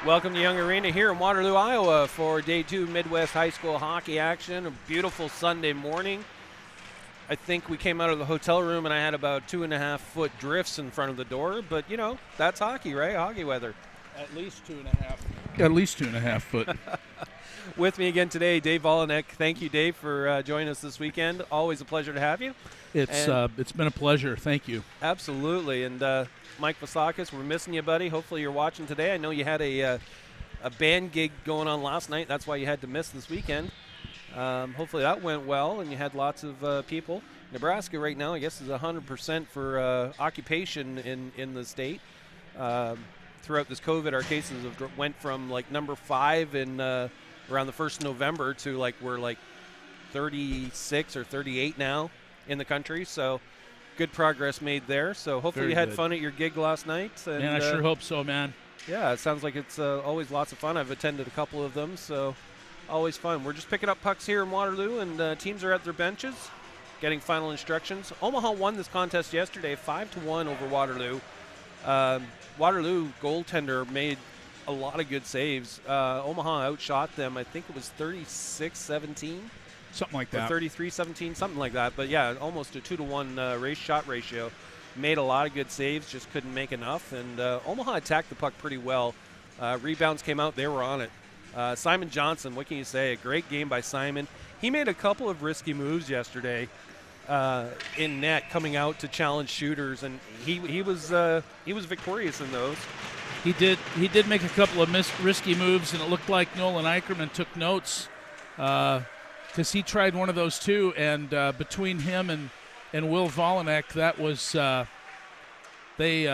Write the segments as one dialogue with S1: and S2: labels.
S1: Welcome to Young Arena here in Waterloo, Iowa for Day 2 Midwest High School hockey action. A beautiful Sunday morning. I think we came out of the hotel room and I had about 2.5-foot drifts in front of the door, but you know, that's hockey, right? Hockey weather.
S2: At least 2.5. At least 2.5 foot.
S1: With me again today, Dave Volanek. Thank you, Dave, for joining us this weekend. Always a pleasure to have you.
S2: It's been a pleasure. Thank you.
S1: Absolutely. And Mike Vasakis, we're missing you, buddy. Hopefully you're watching today. I know you had a band gig going on last night. That's why you had to miss this weekend. Hopefully that went well and you had lots of people. Nebraska right now, I guess, is 100% for occupation in the state. Throughout this COVID, our cases have went from like number 5 in around the 1st of November to like we're like 36 or 38 now in the country. So good progress made there. So hopefully
S2: Very
S1: you had
S2: good.
S1: fun at your gig last night. And,
S2: I sure hope so, man.
S1: Yeah, it sounds like it's always lots of fun. I've attended a couple of them, so always fun. We're just picking up pucks here in Waterloo, and teams are at their benches getting final instructions. Omaha won this contest yesterday 5-1 over Waterloo. Waterloo goaltender made a lot of good saves. Omaha outshot them. I think it was 36-17.
S2: Something like
S1: Or
S2: that.
S1: 33-17, something like that. But yeah, almost a 2-to-1 shot ratio. Made a lot of good saves, just couldn't make enough. And Omaha attacked the puck pretty well. Rebounds came out, they were on it. Simon Johnson, what can you say? A great game by Simon. He made a couple of risky moves yesterday in net, coming out to challenge shooters, and he was victorious in those.
S2: He did make a couple of risky moves, and it looked like Nolan Eicherman took notes because he tried one of those too. And between him and Will Volanek, that was they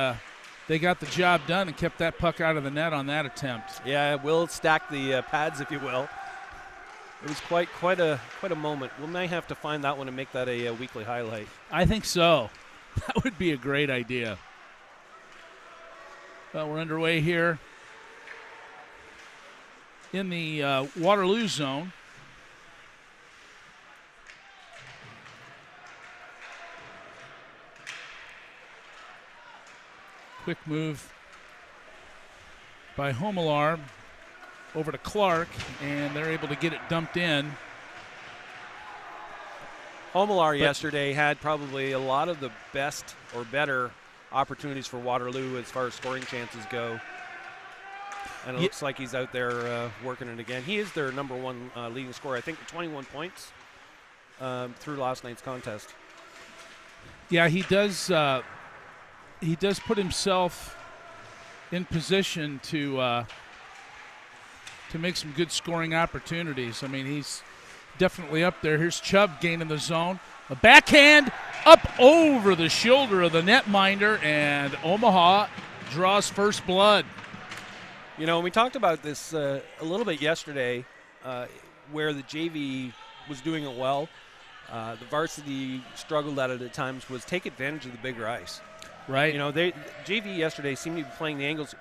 S2: got the job done and kept that puck out of the net on that attempt.
S1: Yeah, Will stacked the pads, if you will. It was quite a moment. We may have to find that one and make that a weekly highlight.
S2: I think so. That would be a great idea. Well, we're underway here in the Waterloo zone. Quick move by Homelar over to Clark, and they're able to get it dumped in.
S1: Omaha yesterday had probably a lot of the best or better opportunities for Waterloo as far as scoring chances go. And it looks like he's out there working it again. He is their number one leading scorer, I think 21 points through last night's contest.
S2: Yeah, he does put himself in position to make some good scoring opportunities. I mean, he's definitely up there. Here's Chubb gaining the zone. A backhand up over the shoulder of the netminder, and Omaha draws first blood.
S1: You know, we talked about this a little bit yesterday where the JV was doing it well. The varsity struggled at it at times, was take advantage of the bigger ice.
S2: Right.
S1: You know, JV yesterday seemed to be playing the angles.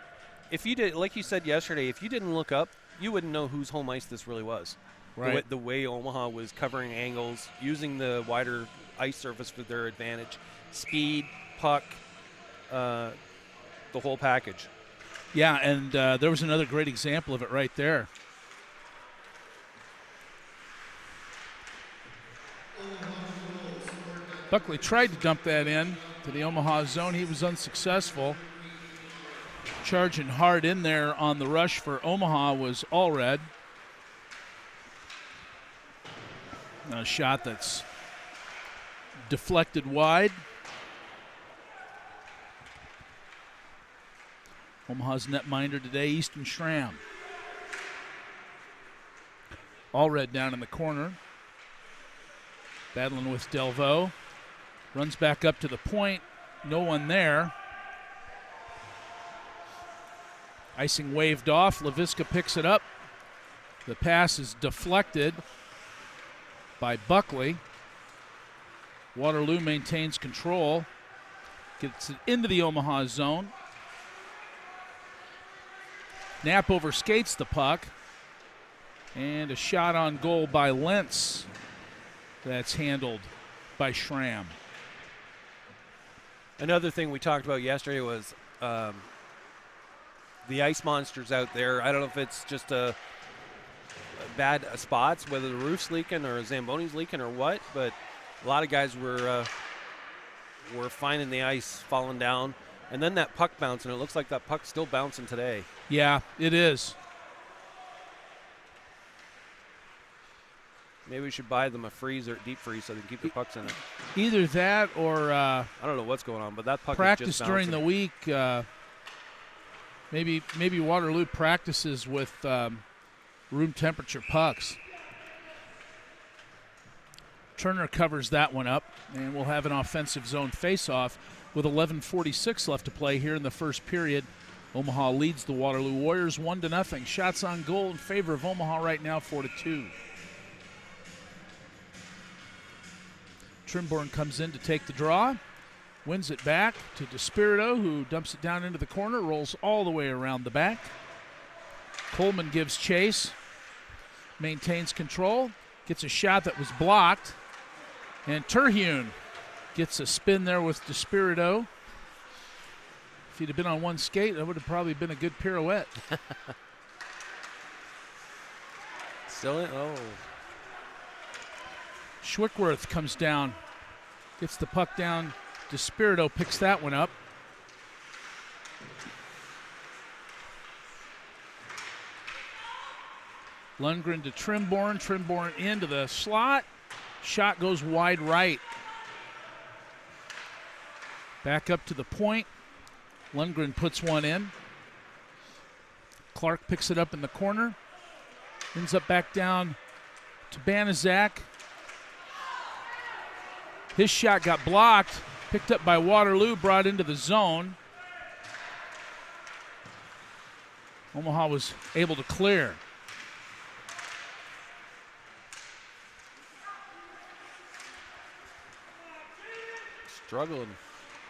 S1: If you did, like you said yesterday, if you didn't look up, you wouldn't know whose home ice this really was.
S2: Right.
S1: The way Omaha was covering angles, using the wider ice surface for their advantage, speed, puck, the whole package.
S2: Yeah, and there was another great example of it right there. Buckley tried to dump that in to the Omaha zone. He was unsuccessful. Charging hard in there on the rush for Omaha was Allred. A shot that's deflected wide. Omaha's netminder today, Easton Schramm. Allred down in the corner. Battling with Delvaux. Runs back up to the point. No one there. Icing waved off. Laviska picks it up. The pass is deflected by Buckley. Waterloo maintains control. Gets it into the Omaha zone. Knapp overskates the puck. And a shot on goal by Lentz. That's handled by Schramm.
S1: Another thing we talked about yesterday was the ice monsters out there. I don't know if it's just a bad spots, whether the roof's leaking or Zamboni's leaking or what, but a lot of guys were finding the ice falling down. And then that puck bouncing. It looks like that puck's still bouncing today.
S2: Yeah, it is.
S1: Maybe we should buy them a freezer, deep freeze, so they can keep the pucks in it.
S2: Either that or
S1: I don't know what's going on, but that puck
S2: practice
S1: is just
S2: during
S1: bouncing.
S2: the week. Maybe Waterloo practices with room temperature pucks. Turner covers that one up, and we'll have an offensive zone face-off with 11:46 left to play here in the first period. Omaha leads the Waterloo Warriors 1-0. Shots on goal in favor of Omaha right now, 4-2. Trimborn comes in to take the draw, wins it back to DeSpirito, who dumps it down into the corner, rolls all the way around the back. Coleman gives chase, maintains control, gets a shot that was blocked, and Terhune gets a spin there with DeSpirito. If he'd have been on one skate, that would have probably been a good pirouette.
S1: Still in? Oh.
S2: Schwickworth comes down, gets the puck down. DeSpirito picks that one up. Lundgren to Trimborn. Trimborn into the slot. Shot goes wide right. Back up to the point. Lundgren puts one in. Clark picks it up in the corner. Ends up back down to Banaszak. His shot got blocked, picked up by Waterloo, brought into the zone. Omaha was able to clear.
S1: Struggling.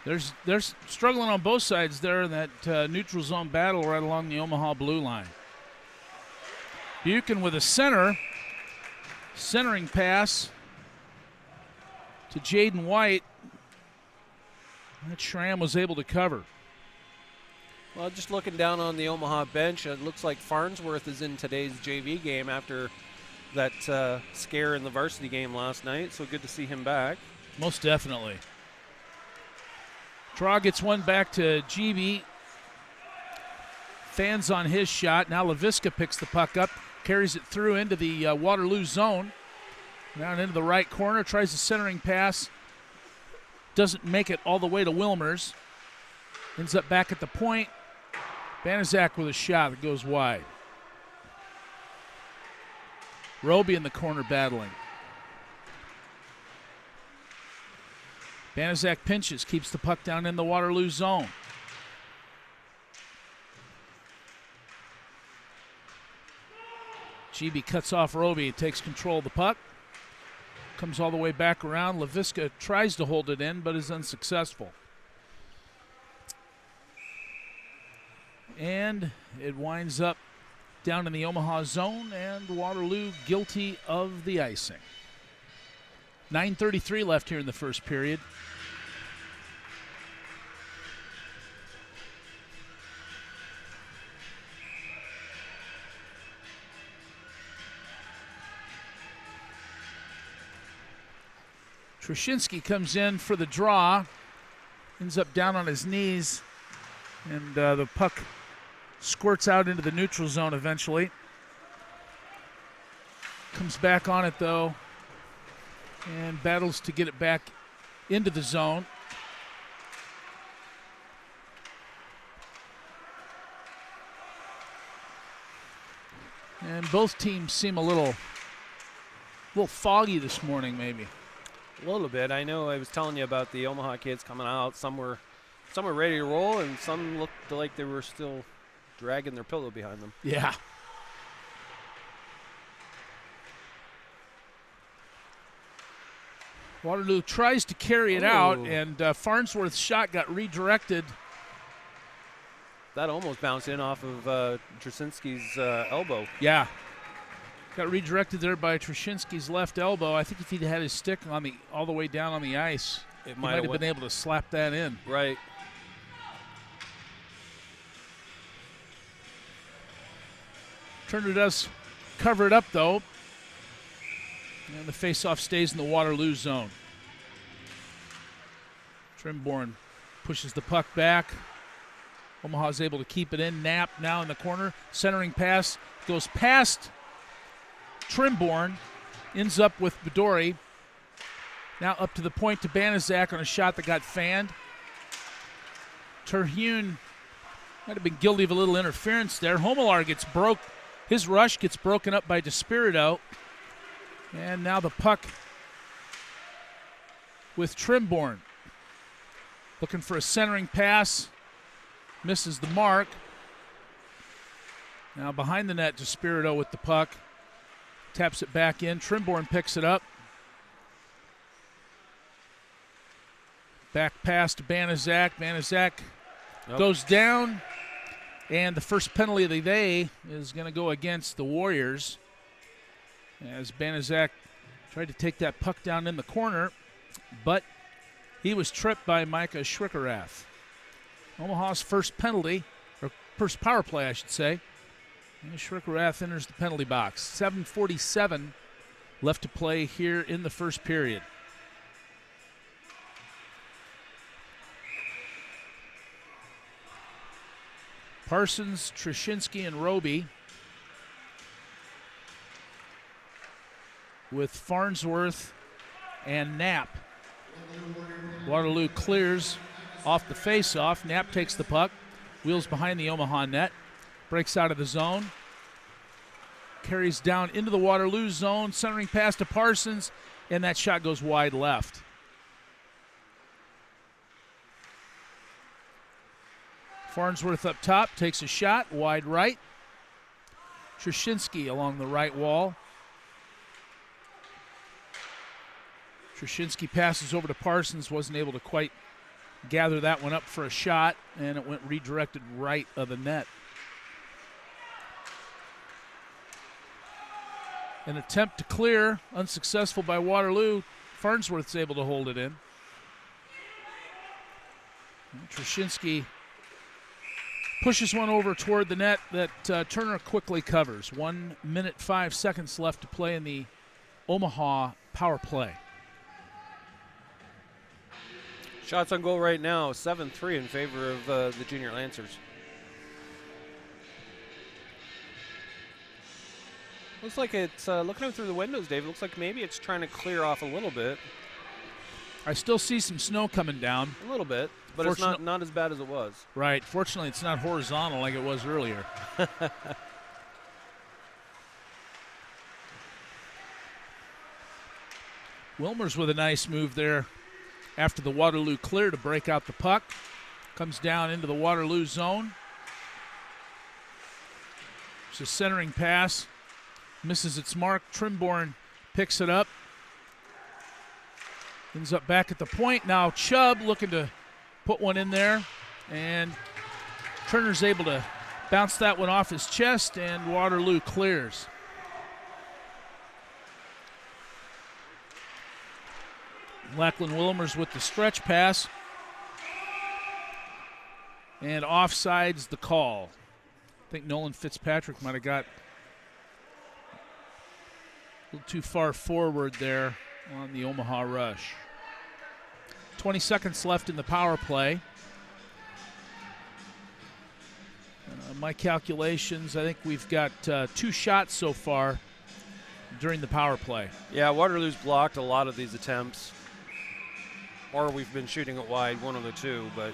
S2: They're struggling on both sides there in that neutral zone battle right along the Omaha blue line. Buchan with a centering pass to Jaden White. That Schramm was able to cover.
S1: Well, just looking down on the Omaha bench, it looks like Farnsworth is in today's JV game after that scare in the varsity game last night, so good to see him back.
S2: Most definitely. Traw gets one back to GB. Fans on his shot. Now LaVisca picks the puck up, carries it through into the Waterloo zone. Down into the right corner, tries a centering pass. Doesn't make it all the way to Wilmers. Ends up back at the point. Banaszak with a shot that goes wide. Roby in the corner battling. Banaszak pinches, keeps the puck down in the Waterloo zone. GB cuts off Roby, takes control of the puck. Comes all the way back around. LaVisca tries to hold it in, but is unsuccessful. And it winds up down in the Omaha zone, and Waterloo guilty of the icing. 9:33 left here in the first period. Trushinsky comes in for the draw, ends up down on his knees, and the puck squirts out into the neutral zone eventually. Comes back on it though, and battles to get it back into the zone. And both teams seem a little foggy this morning, maybe.
S1: A little bit. I know I was telling you about the Omaha kids coming out. Some were ready to roll, and some looked like they were still dragging their pillow behind them.
S2: Yeah. Waterloo tries to carry it out, and Farnsworth's shot got redirected.
S1: That almost bounced in off of Trushinsky's elbow.
S2: Yeah. Got redirected there by Trushinsky's left elbow. I think if he'd had his stick on all the way down on the ice, he might have been able to slap that in.
S1: Right.
S2: Turner does cover it up, though. And the faceoff stays in the Waterloo zone. Trimborn pushes the puck back. Omaha's able to keep it in. Knapp now in the corner. Centering pass goes past Trimborn. Ends up with Bedori. Now up to the point to Banaszak on a shot that got fanned. Terhune might have been guilty of a little interference there. Homelar gets broke. His rush gets broken up by DeSpirito. And now the puck with Trimborn. Looking for a centering pass. Misses the mark. Now behind the net, DeSpirito with the puck. Taps it back in. Trimborn picks it up. Back pass to Banaszak. Banaszak goes down. And the first penalty of the day is going to go against the Warriors, as Banaszak tried to take that puck down in the corner, but he was tripped by Micah Schwickerath. Omaha's first penalty, or first power play, I should say. And Schwickerath enters the penalty box. 7:47 left to play here in the first period. Parsons, Trushinsky, and Roby with Farnsworth and Knapp. Waterloo clears off the face-off. Knapp takes the puck, wheels behind the Omaha net, breaks out of the zone, carries down into the Waterloo zone, centering pass to Parsons, and that shot goes wide left. Farnsworth up top, takes a shot, wide right. Trushinsky along the right wall. Trushinsky passes over to Parsons, wasn't able to quite gather that one up for a shot, and it went redirected right of the net. An attempt to clear, unsuccessful by Waterloo. Farnsworth's able to hold it in. And Trushinsky pushes one over toward the net that Turner quickly covers. 1 minute, 5 seconds left to play in the Omaha power play.
S1: Shots on goal right now, 7-3 in favor of the Junior Lancers. Looks like it's, looking out through the windows, Dave, it looks like maybe it's trying to clear off a little bit.
S2: I still see some snow coming down.
S1: A little bit, but it's not as bad as it was.
S2: Right. Fortunately, it's not horizontal like it was earlier. Wilmers with a nice move there after the Waterloo clear to break out the puck. Comes down into the Waterloo zone. It's a centering pass. Misses its mark. Trimborn picks it up. Ends up back at the point. Now Chubb looking to put one in there. And Turner's able to bounce that one off his chest, and Waterloo clears. Lachlan Wilmers with the stretch pass. And offsides the call. I think Nolan Fitzpatrick might have got a little too far forward there on the Omaha rush. 20 seconds left in the power play. My calculations, I think we've got 2 shots so far during the power play.
S1: Yeah, Waterloo's blocked a lot of these attempts. Or we've been shooting it wide, one of the two, but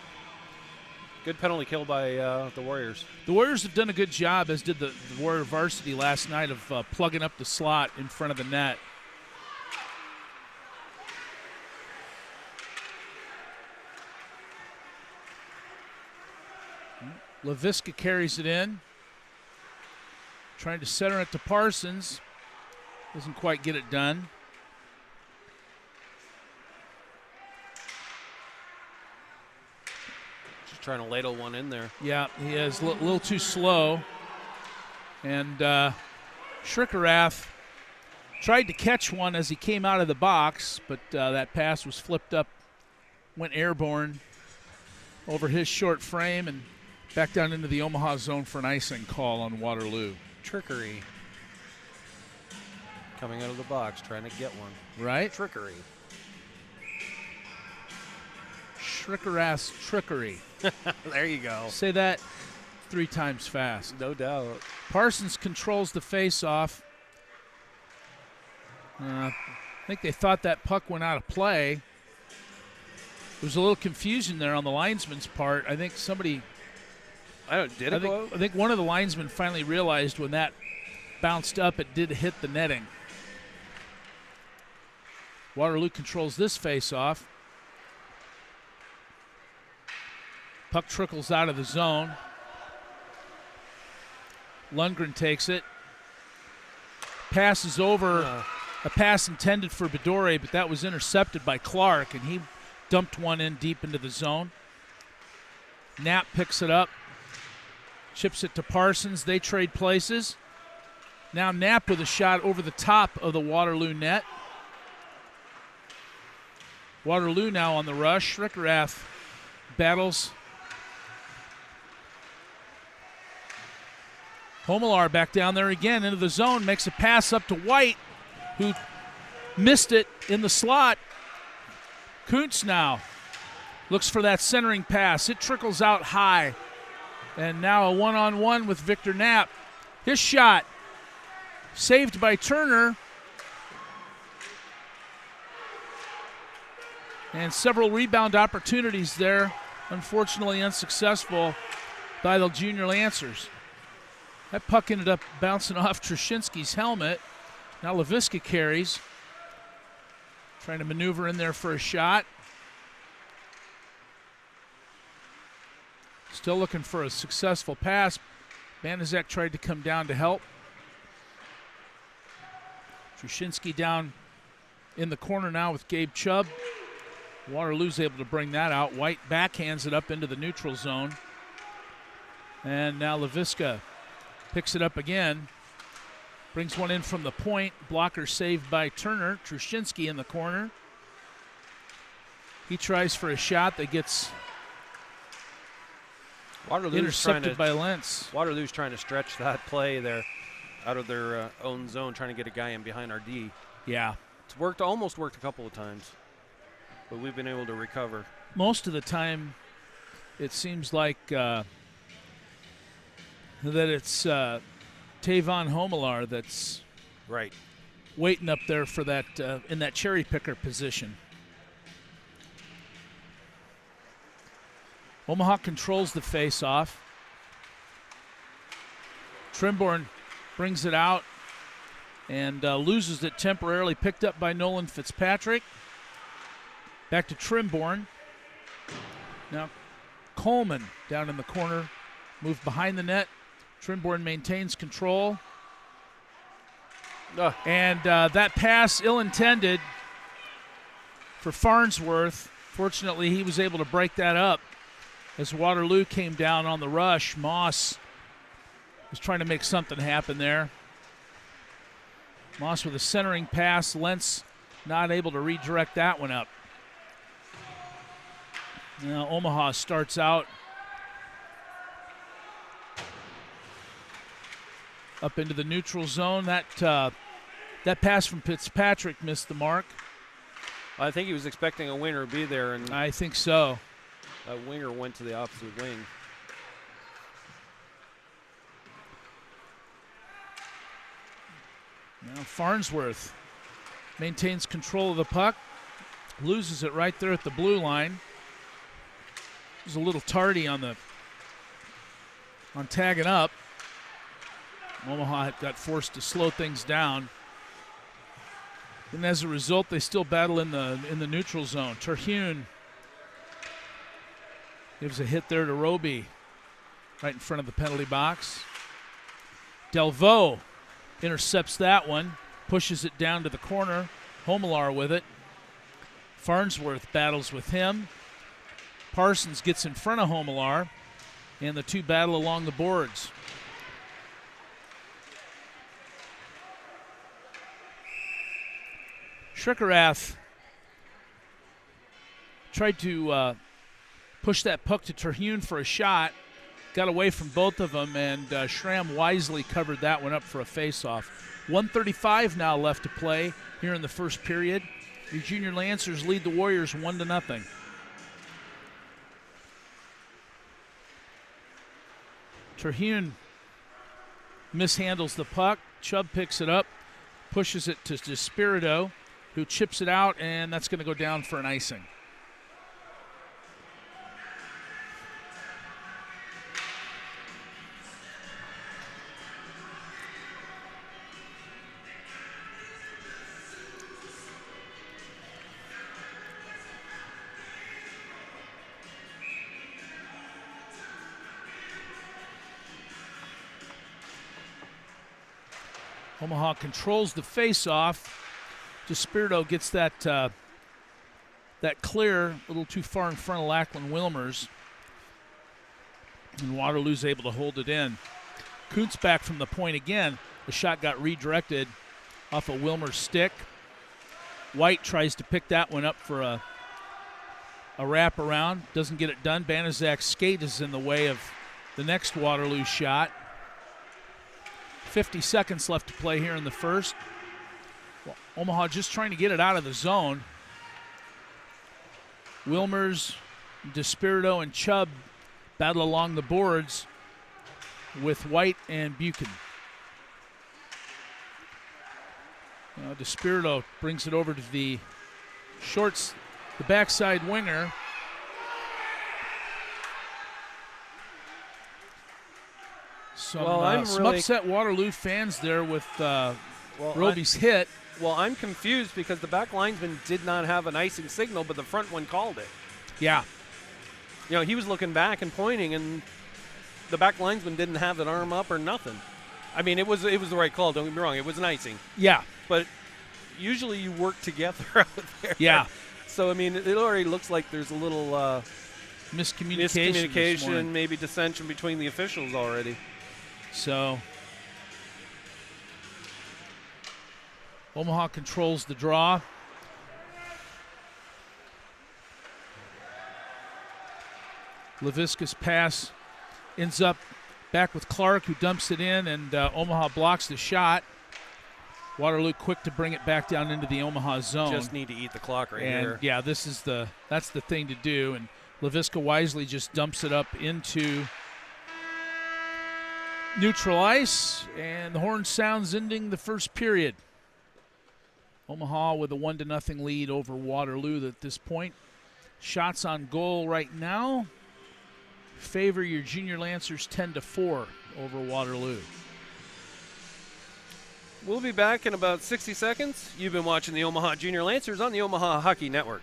S1: good penalty kill by the Warriors.
S2: The Warriors have done a good job, as did the Warrior Varsity last night, of plugging up the slot in front of the net. LaVisca carries it in. Trying to center it to Parsons. Doesn't quite get it done.
S1: Just trying to ladle one in there.
S2: Yeah, he is a little too slow. And Schwickerath tried to catch one as he came out of the box, but that pass was flipped up, went airborne over his short frame, and back down into the Omaha zone for an icing call on Waterloo.
S1: Trickery. Coming out of the box, trying to get one.
S2: Right?
S1: Trickery.
S2: Schricker-ass trickery.
S1: There you go.
S2: Say that 3 times fast.
S1: No doubt.
S2: Parsons controls the face-off. I think they thought that puck went out of play. There was a little confusion there on the linesman's part. I think somebody...
S1: I think
S2: one of the linesmen finally realized when that bounced up, it did hit the netting. Waterloo controls this face-off. Puck trickles out of the zone. Lundgren takes it. Passes over. A pass intended for Bedore, but that was intercepted by Clark, and he dumped one in deep into the zone. Knapp picks it up. Chips it to Parsons. They trade places. Now Knapp with a shot over the top of the Waterloo net. Waterloo now on the rush. Schrickerath battles. Homelar back down there again into the zone. Makes a pass up to White, who missed it in the slot. Kuntz now looks for that centering pass. It trickles out high. And now a one-on-one with Victor Knapp. His shot saved by Turner. And several rebound opportunities there. Unfortunately unsuccessful by the junior Lancers. That puck ended up bouncing off Trushinsky's helmet. Now Laviska carries. Trying to maneuver in there for a shot. Still looking for a successful pass. Banaszak tried to come down to help. Trushinsky down in the corner now with Gabe Chubb. Waterloo's able to bring that out. White backhands it up into the neutral zone. And now Laviska picks it up again. Brings one in from the point. Blocker saved by Turner. Trushinsky in the corner. He tries for a shot that gets intercepted by Lentz.
S1: Waterloo's trying to stretch that play there out of their own zone, trying to get a guy in behind our D.
S2: Yeah.
S1: It's almost worked a couple of times, but we've been able to recover.
S2: Most of the time, it seems like that it's Tavon Homelar that's
S1: right
S2: waiting up there for that in that cherry picker position. Omaha controls the face-off. Trimborn brings it out and loses it temporarily, picked up by Nolan Fitzpatrick. Back to Trimborn. Now Coleman down in the corner, moved behind the net. Trimborn maintains control. And that pass, ill-intended for Farnsworth. Fortunately, he was able to break that up. As Waterloo came down on the rush, Moss was trying to make something happen there. Moss with a centering pass. Lentz not able to redirect that one up. Now Omaha starts out up into the neutral zone. That pass from Fitzpatrick missed the mark.
S1: I think he was expecting a winger to be there, and
S2: I think so.
S1: That winger went to the opposite wing.
S2: Now Farnsworth maintains control of the puck, loses it right there at the blue line. Was a little tardy on tagging up. Omaha got forced to slow things down. And as a result, they still battle in the neutral zone. Terhune gives a hit there to Roby right in front of the penalty box. Delvaux intercepts that one, pushes it down to the corner. Homelar with it. Farnsworth battles with him. Parsons gets in front of Homelar, and the two battle along the boards. Schrickerath tried to push that puck to Terhune for a shot. got away from both of them, and Schramm wisely covered that one up for a face-off. 1:35 now left to play here in the first period. Your Junior Lancers lead the Warriors 1-0. Terhune mishandles the puck. Chubb picks it up, pushes it to Despirito, who chips it out, and that's going to go down for an icing. Omaha controls the face-off. Despirito gets that clear a little too far in front of Lachlan Wilmers. And Waterloo's able to hold it in. Kuntz back from the point again. The shot got redirected off of Wilmer's stick. White tries to pick that one up for a wraparound. Doesn't get it done. Banaszak's skate is in the way of the next Waterloo shot. 50 seconds left to play here in the first. Well, Omaha just trying to get it out of the zone. Wilmers, Despirito, and Chubb battle along the boards with White and Buchan. Despirito brings it over to the shorts, the backside winger. Some upset Waterloo fans there with Roby's hit.
S1: Well, I'm confused because the back linesman did not have an icing signal, but the front one called it.
S2: Yeah.
S1: He was looking back and pointing, and the back linesman didn't have an arm up or nothing. I mean, it was the right call. Don't get me wrong. It was an icing.
S2: Yeah.
S1: But usually you work together out there.
S2: Yeah.
S1: So, I mean, it already looks like there's a little miscommunication, maybe dissension between the officials already.
S2: So Omaha controls the draw. Laviska's pass ends up back with Clark, who dumps it in, and Omaha blocks the shot. Waterloo quick to bring it back down into the Omaha zone.
S1: Just need to eat the clock right here.
S2: Yeah, that's the thing to do. And Laviska wisely just dumps it up into neutral ice, and the horn sounds ending the first period. Omaha with a 1-0 lead over Waterloo at this point. Shots on goal right now favor your Junior Lancers 10-4 over Waterloo.
S1: We'll be back in about 60 seconds. You've been watching the Omaha Junior Lancers on the Omaha Hockey Network.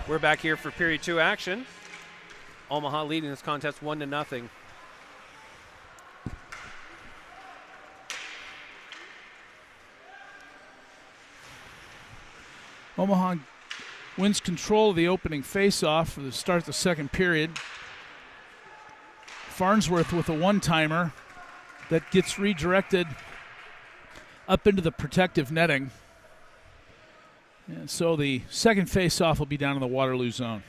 S1: We're back here for period 2 action. Omaha leading this contest 1-0.
S2: Omaha wins control of the opening faceoff for the start of the second period. Farnsworth with a one-timer that gets redirected up into the protective netting. And so the second faceoff will be down in the Waterloo zone.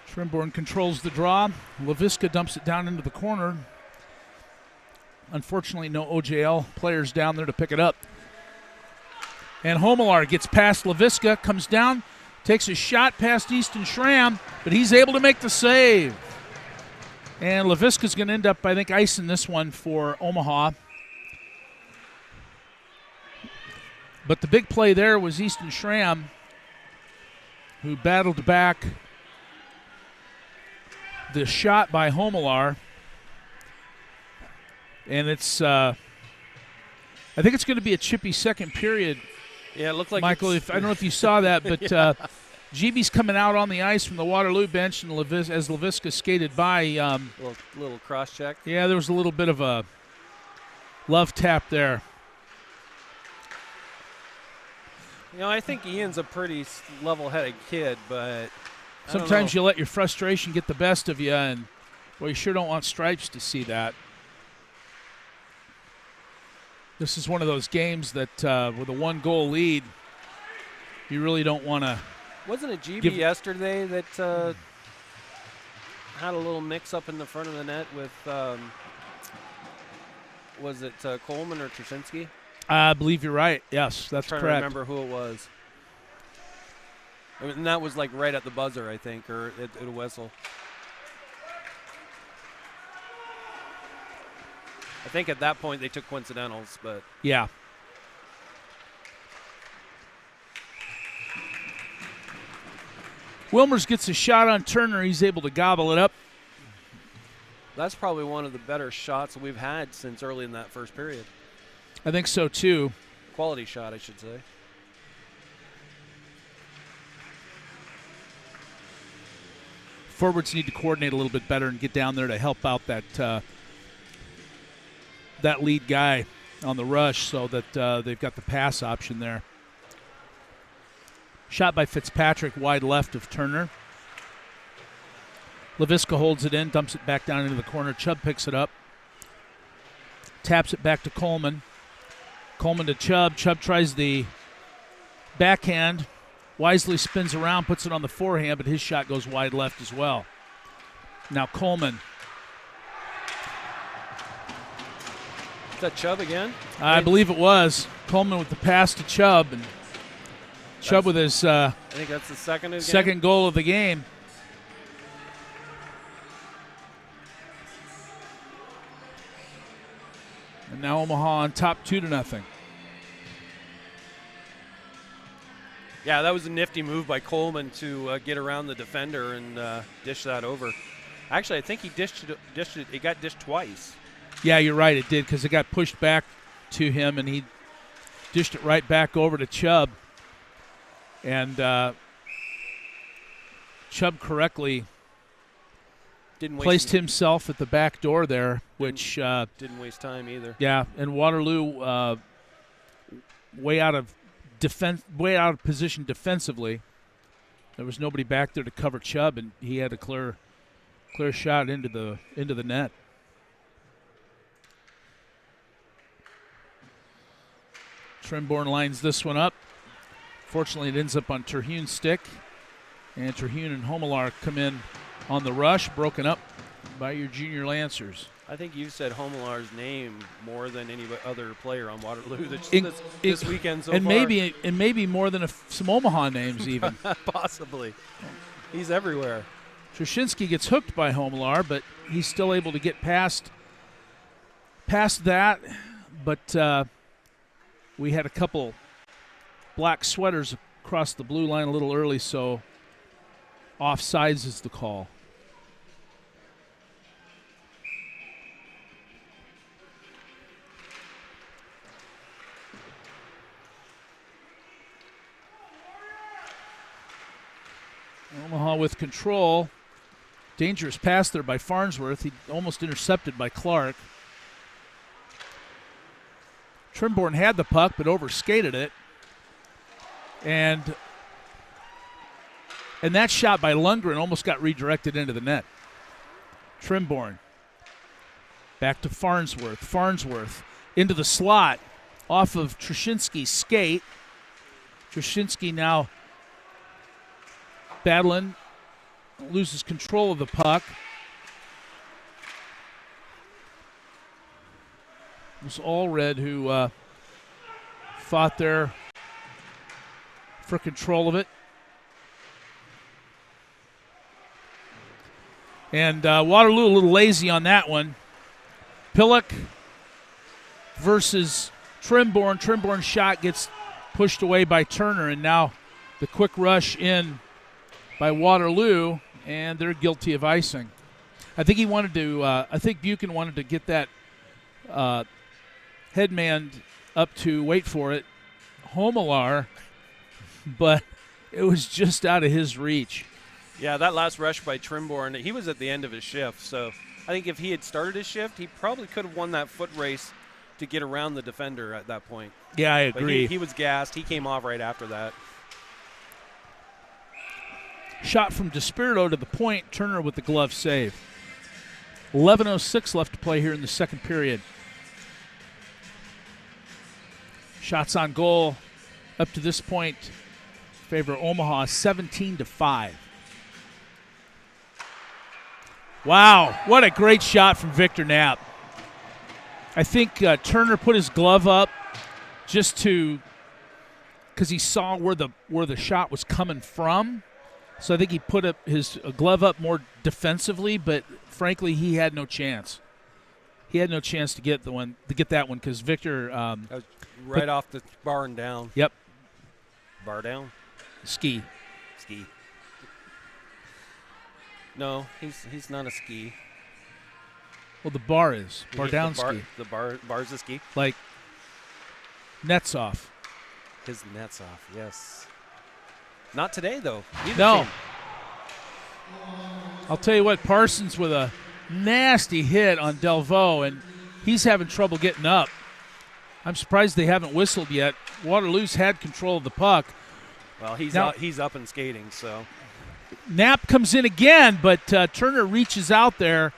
S2: Trimborn controls the draw. LaVisca dumps it down into the corner. Unfortunately, no OJL players down there to pick it up. And Homelar gets past LaVisca, comes down, takes a shot past Easton Schramm, but he's able to make the save. And LaVisca's going to end up, I think, icing this one for Omaha. But the big play there was Easton Schramm, who battled back the shot by Homelar. And it's, I think it's going to be a chippy second period.
S1: Yeah, it looked like
S2: Michael, I don't know if you saw that, but GB's coming out on the ice from the Waterloo bench, and as LaVisca skated by.
S1: Little cross check.
S2: Yeah, there was a little bit of a love tap there.
S1: You know, I think Ian's a pretty level-headed kid, but
S2: sometimes you let your frustration get the best of you, and well, you sure don't want Stripes to see that. This is one of those games that with a one-goal lead, you really don't want to.
S1: Wasn't it GB yesterday that had a little mix-up in the front of the net with, was it Coleman or Trzynski?
S2: I believe you're right. Yes, that's
S1: correct. I'm trying to remember who it was. And that was like right at the buzzer, I think, or at a whistle. I think at that point they took coincidentals, but
S2: yeah. Wilmers gets a shot on Turner. He's able to gobble it up.
S1: That's probably one of the better shots we've had since early in that first period.
S2: I think so, too.
S1: Quality shot, I should say.
S2: Forwards need to coordinate a little bit better and get down there to help out that that lead guy on the rush so that they've got the pass option there. Shot by Fitzpatrick, wide left of Turner. LaVisca holds it in, dumps it back down into the corner. Chubb picks it up. Taps it back to Coleman. Coleman to Chubb. Chubb tries the backhand. Wisely spins around, puts it on the forehand, but his shot goes wide left as well. Now Coleman.
S1: Is that Chubb again?
S2: I believe it was. Coleman with the pass to Chubb. And Chubb with his
S1: I think that's the second
S2: goal of the game. And now Omaha on top 2-0.
S1: Yeah, that was a nifty move by Coleman to get around the defender and dish that over. Actually, I think he dished it. It got dished twice.
S2: Yeah, you're right. It did because it got pushed back to him, and he dished it right back over to Chubb. And Chubb correctly placed himself at the back door there, which
S1: didn't waste time either.
S2: Yeah, and Waterloo way out of position defensively. There was nobody back there to cover Chubb, and he had a clear shot into the net. Trimborn lines this one up. Fortunately, it ends up on Terhune's stick, and Terhune and Homelar come in on the rush, broken up by your junior Lancers.
S1: I think you said Homelar's name more than any other player on Waterloo this weekend so far.
S2: Maybe more than some Omaha names even.
S1: Possibly. He's everywhere.
S2: Trzynski gets hooked by Homelar, but he's still able to get past that. But we had a couple black sweaters across the blue line a little early, so offsides is the call. Omaha with control. Dangerous pass there by Farnsworth. He almost intercepted by Clark. Trimborn had the puck but overskated it. And that shot by Lundgren almost got redirected into the net. Trimborn back to Farnsworth. Farnsworth into the slot off of Trushinsky's skate. Trushinsky now battling, loses control of the puck. It was Allred who fought there for control of it. And Waterloo a little lazy on that one. Pillock versus Trimborn. Trimborn's shot gets pushed away by Turner, and now the quick rush in by Waterloo, and they're guilty of icing. I think he wanted to. I think Buchan wanted to get that headman up to, wait for it, Homelar, but it was just out of his reach.
S1: Yeah, that last rush by Trimborn, he was at the end of his shift, so I think if he had started his shift, he probably could have won that foot race to get around the defender at that point.
S2: Yeah, I agree.
S1: But he was gassed. He came off right after that.
S2: Shot from DeSpirito to the point. Turner with the glove save. 11:06 left to play here in the second period. Shots on goal up to this point favor Omaha 17-5. Wow, what a great shot from Victor Knapp. I think Turner put his glove up just to, because he saw where the shot was coming from. So I think he put up his glove up more defensively, but frankly, he had no chance. He had no chance to get that one because Victor
S1: right off the bar and down.
S2: Yep.
S1: Bar down.
S2: Ski.
S1: No, he's not a ski.
S2: Well, the bar is. Bar down ski.
S1: The bar's a ski.
S2: Like, nets off.
S1: His net's off, yes. Not today, though.
S2: No. I'll tell you what, Parsons with a nasty hit on Delvaux, and he's having trouble getting up. I'm surprised they haven't whistled yet. Waterloo's had control of the puck.
S1: Well, he's up and skating, so.
S2: Knapp comes in again, but Turner reaches out there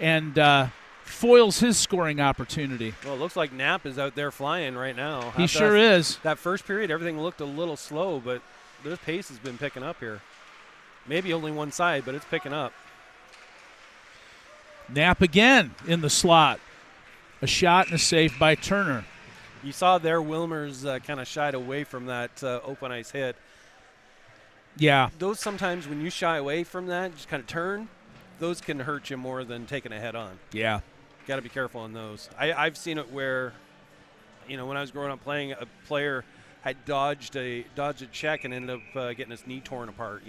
S2: and foils his scoring opportunity.
S1: Well, it looks like Knapp is out there flying right now.
S2: He sure is.
S1: That first period, everything looked a little slow, but their pace has been picking up here. Maybe only one side, but it's picking up.
S2: Knapp again in the slot. A shot and a save by Turner.
S1: You saw there Wilmer's kind of shied away from that open ice hit.
S2: Yeah.
S1: Those sometimes when you shy away from that, just kind of turn, those can hurt you more than taking a head on.
S2: Yeah.
S1: Got to be careful on those. I've seen it where, when I was growing up playing, a player had dodged a check and ended up getting his knee torn apart,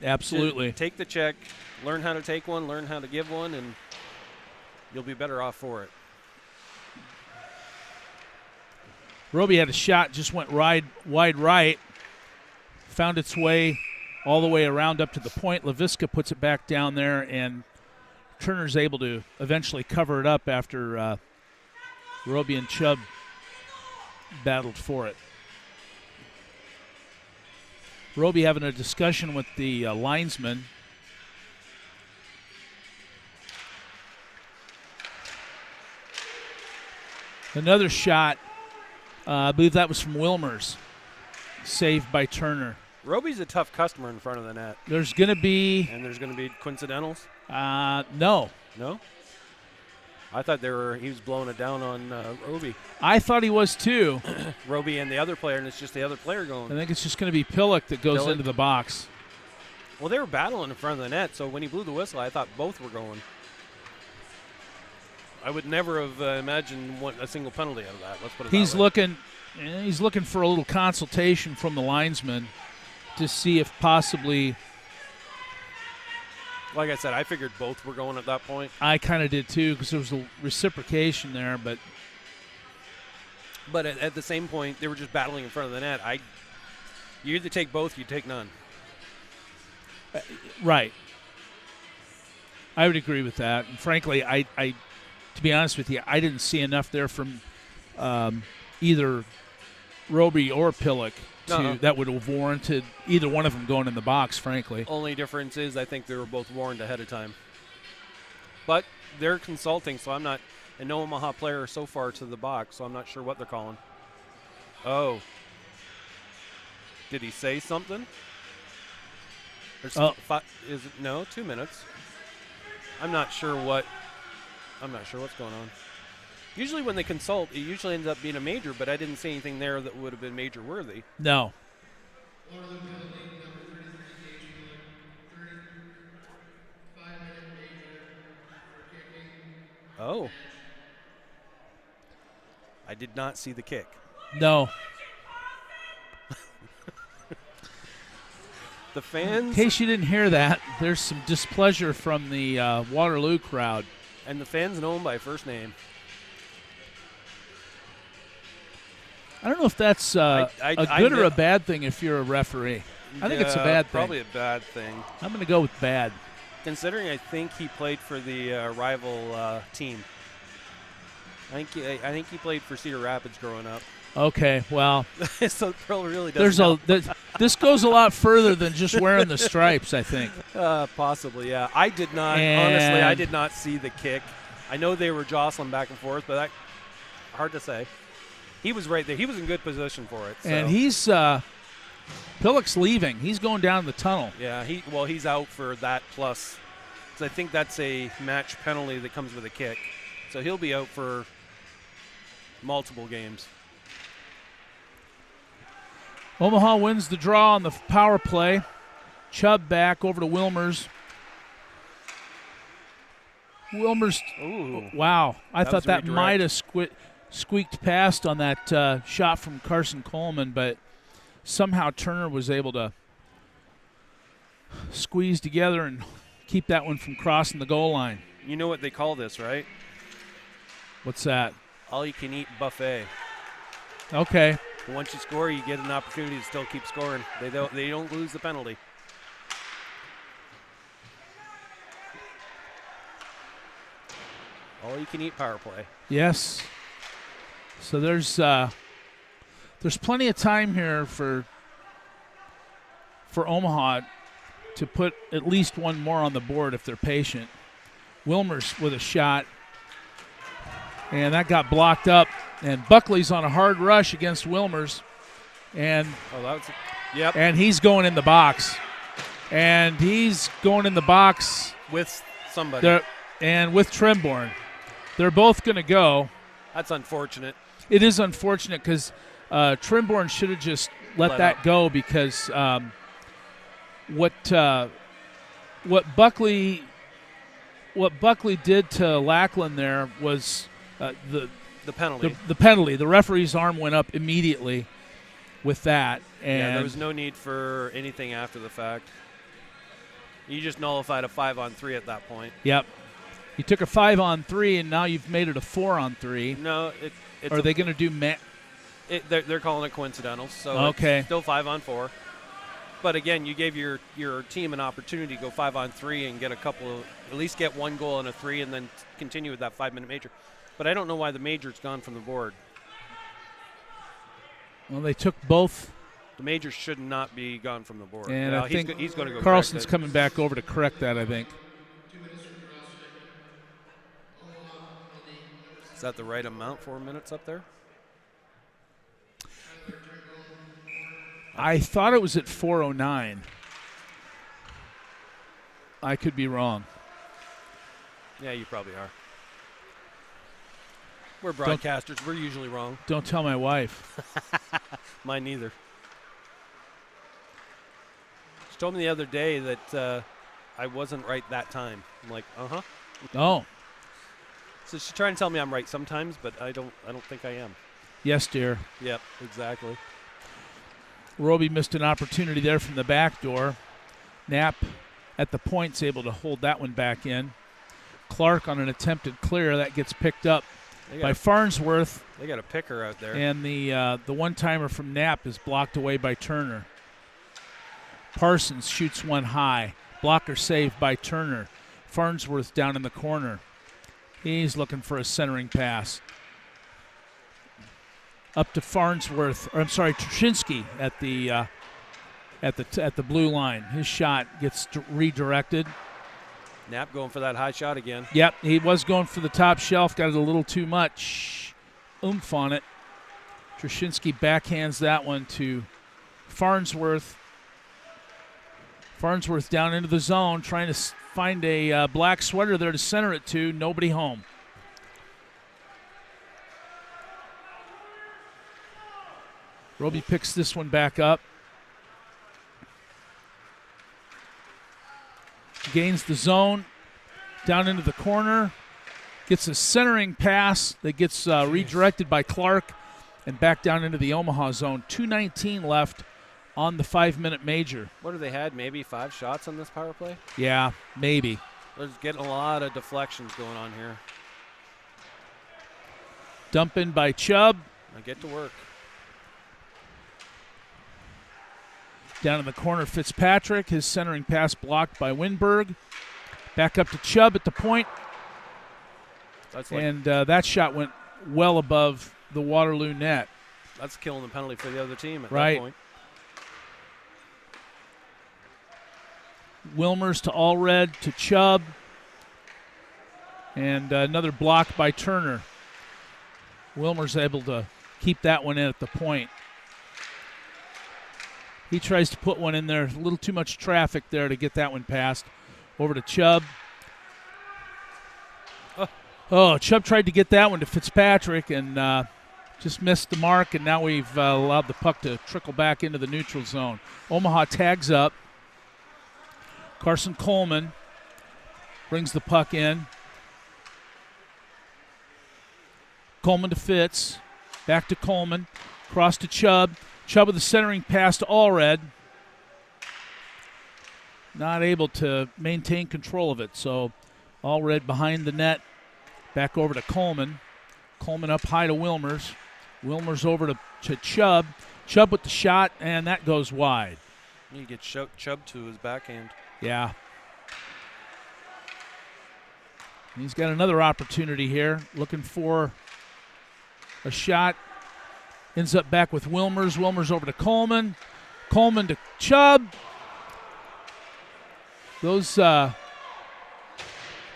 S2: Absolutely.
S1: So take the check, learn how to take one, learn how to give one, and you'll be better off for it.
S2: Roby had a shot, just went wide right, found its way all the way around up to the point. LaVisca puts it back down there, and Turner's able to eventually cover it up after Roby and Chubb battled for it. Roby having a discussion with the linesman. Another shot, I believe that was from Wilmers, saved by Turner.
S1: Roby's a tough customer in front of the net.
S2: There's going to be...
S1: And there's going to be coincidentals?
S2: No.
S1: No? I thought he was blowing it down on Roby.
S2: I thought he was too.
S1: Roby and the other player, and it's just the other player going.
S2: I think it's just going to be Pillock that goes into the box.
S1: Well, they were battling in front of the net, so when he blew the whistle, I thought both were going. I would never have imagined a single penalty out of that. Let's put it that way.
S2: He's looking for a little consultation from the linesman to see if possibly.
S1: Like I said, I figured both were going at that point.
S2: I kind of did too because there was a reciprocation there, but
S1: at the same point, they were just battling in front of the net. You either take both, you take none.
S2: Right. I would agree with that. And frankly, I to be honest with you, I didn't see enough there from either Roby or Pillock that would have warranted either one of them going in the box, frankly.
S1: Only difference is I think they were both warned ahead of time. But they're consulting, so I'm not an Omaha player so far to the box, so I'm not sure what they're calling. Oh. Did he say something? Is it no? 2 minutes. I'm not sure what's going on. Usually when they consult, it usually ends up being a major, but I didn't see anything there that would have been major worthy.
S2: No.
S3: Waterloo penalty, number 33 KG, 35-minute major for kicking.
S1: Oh. I did not see the kick.
S2: No.
S1: The fans.
S2: In case you didn't hear that, there's some displeasure from the Waterloo crowd.
S1: And the fans know him by first name.
S2: I don't know if that's a good or a bad thing if you're a referee. I think it's a bad thing.
S1: Probably a bad thing.
S2: I'm going to go with bad.
S1: Considering I think he played for the rival team. I think he played for Cedar Rapids growing up.
S2: Okay, well,
S1: so it really doesn't.
S2: This goes a lot further than just wearing the stripes, I think.
S1: Possibly, yeah. I did not. Honestly, I did not see the kick. I know they were jostling back and forth, but hard to say. He was right there. He was in good position for it. So.
S2: And he's Pillock's leaving. He's going down the tunnel.
S1: Yeah. He's out for that plus. So I think that's a match penalty that comes with a kick. So he'll be out for multiple games.
S2: Omaha wins the draw on the power play. Chubb back over to Wilmers. Wilmers,
S1: ooh,
S2: wow. I thought that
S1: redirect.
S2: might have squeaked past on that shot from Carson Coleman, but somehow Turner was able to squeeze together and keep that one from crossing the goal line.
S1: You know what they call this, right?
S2: What's that?
S1: All-you-can-eat buffet.
S2: Okay.
S1: Once you score, you get an opportunity to still keep scoring. They don't lose the penalty. All-you-can-eat power play.
S2: Yes. So there's plenty of time here for Omaha to put at least one more on the board if they're patient. Wilmers with a shot, and that got blocked up. And Buckley's on a hard rush against Wilmers, and
S1: yep.
S2: And he's going in the box,
S1: With somebody.
S2: And with Trimborn. They're both going to go.
S1: That's unfortunate.
S2: It is unfortunate because Trimborn should have just let that go because what Buckley did to Lackland there was
S1: the penalty.
S2: The penalty. The referee's arm went up immediately with that. And
S1: there was no need for anything after the fact. You just nullified a 5-on-3 at that point.
S2: Yep. You took a 5-on-3, and now you've made it a 4-on-3.
S1: No,
S2: are they going to do
S1: they're calling it coincidental, so
S2: okay.
S1: It's still 5-on-4. But again, you gave your team an opportunity to go 5-on-3 and get at least get one goal and a 3, and then continue with that 5-minute major. But I don't know why the major's gone from the board.
S2: Well, they took both.
S1: The major should not be gone from the board.
S2: And I think
S1: he's going to go.
S2: Carlson's coming back over to correct that, I think.
S1: Is that the right amount? 4 minutes up there?
S2: I thought it was at 4:09. I could be wrong.
S1: Yeah, you probably are. We're broadcasters. We're usually wrong.
S2: Don't tell my wife.
S1: Mine neither. She told me the other day that I wasn't right that time. I'm like, uh-huh.
S2: Oh.
S1: So she's trying to tell me I'm right sometimes, but I don't think I am.
S2: Yes, dear.
S1: Yep, exactly.
S2: Roby missed an opportunity there from the back door. Knapp at the point's able to hold that one back in. Clark on an attempted clear. That gets picked up by Farnsworth.
S1: They got a picker out there.
S2: And the one-timer from Knapp is blocked away by Turner. Parsons shoots one high. Blocker saved by Turner. Farnsworth down in the corner. He's looking for a centering pass. Up to Farnsworth, or I'm sorry, Trushinsky at the blue line. His shot gets redirected.
S1: Knapp going for that high shot again.
S2: Yep, he was going for the top shelf, got it a little too much oomph on it. Trushinsky backhands that one to Farnsworth. Farnsworth down into the zone, trying to find a black sweater there to center it to. Nobody home. Roby picks this one back up. Gains the zone, down into the corner. Gets a centering pass that gets redirected by Clark and back down into the Omaha zone. 2:19 left on the 5-minute major.
S1: What have they had? Maybe 5 shots on this power play?
S2: Yeah, maybe.
S1: They're getting a lot of deflections going on here.
S2: Dump in by Chubb.
S1: Now get to work.
S2: Down in the corner, Fitzpatrick. His centering pass blocked by Winberg. Back up to Chubb at the point. And that shot went well above the Waterloo net.
S1: That's killing the penalty for the other team at
S2: right.
S1: that point.
S2: Wilmers to Allred to Chubb. And another block by Turner. Wilmers able to keep that one in at the point. He tries to put one in there. A little too much traffic there to get that one passed. Over to Chubb. Oh, Chubb tried to get that one to Fitzpatrick and just missed the mark, and now we've allowed the puck to trickle back into the neutral zone. Omaha tags up. Carson Coleman brings the puck in. Coleman to Fitz. Back to Coleman. Cross to Chubb. Chubb with the centering pass to Allred. Not able to maintain control of it, so Allred behind the net. Back over to Coleman. Coleman up high to Wilmers. Wilmers over to Chubb. Chubb with the shot, and that goes wide.
S1: You get Chubb to his backhand.
S2: Yeah. He's got another opportunity here. Looking for a shot. Ends up back with Wilmers. Wilmers over to Coleman. Coleman to Chubb. Those a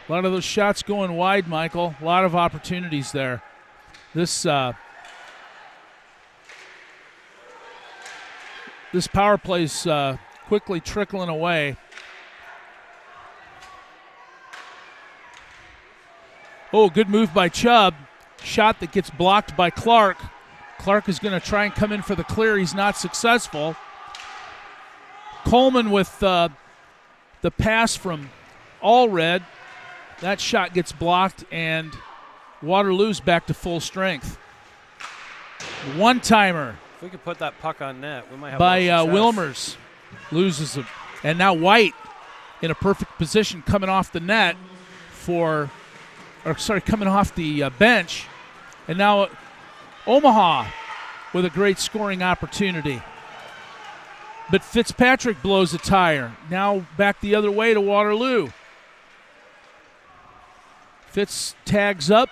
S2: lot of those shots going wide, Michael. A lot of opportunities there. This power play's quickly trickling away. Oh, good move by Chubb. Shot that gets blocked by Clark. Clark is going to try and come in for the clear. He's not successful. Coleman with the pass from Allred. That shot gets blocked, and Waterloo's back to full strength. One-timer.
S1: If we could put that puck on net, we might have
S2: by
S1: more success.
S2: Wilmers. Loses it. And now White in a perfect position coming off the net coming off the bench. And now Omaha with a great scoring opportunity. But Fitzpatrick blows a tire. Now back the other way to Waterloo. Fitz tags up.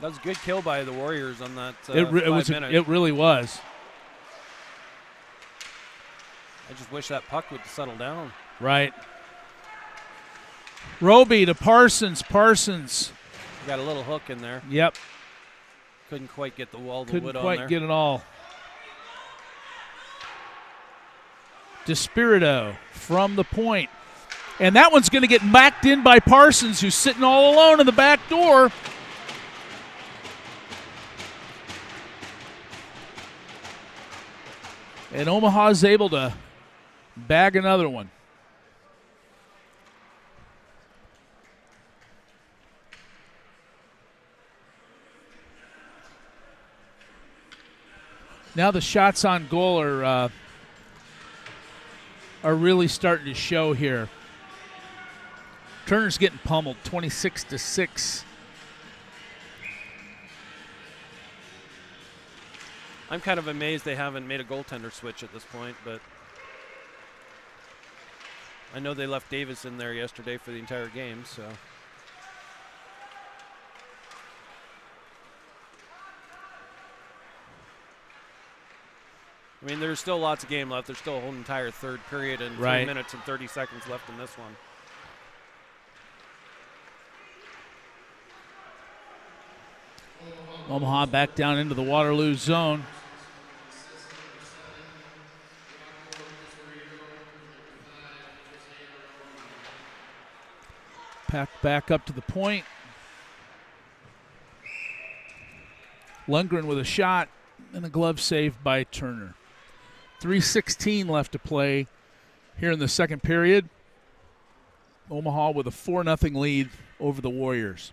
S1: That was a good kill by the Warriors on that
S2: It really was.
S1: I just wish that puck would settle down.
S2: Right. Roby to Parsons. Parsons.
S1: Got a little hook in there.
S2: Yep.
S1: Couldn't quite get the wood on there.
S2: Couldn't quite get it all. DeSpirito from the point. And that one's going to get backed in by Parsons, who's sitting all alone in the back door. And Omaha's able to bag another one. Now the shots on goal are really starting to show here. Turner's getting pummeled, 26-6.
S1: I'm kind of amazed they haven't made a goaltender switch at this point, but I know they left Davis in there yesterday for the entire game, so. I mean, there's still lots of game left. There's still a whole entire third period and 3 minutes and 30 seconds left in this one.
S2: Omaha back down into the Waterloo zone. Packed back up to the point. Lundgren with a shot and a glove save by Turner. 3:16 left to play here in the second period. Omaha with a 4-0 lead over the Warriors.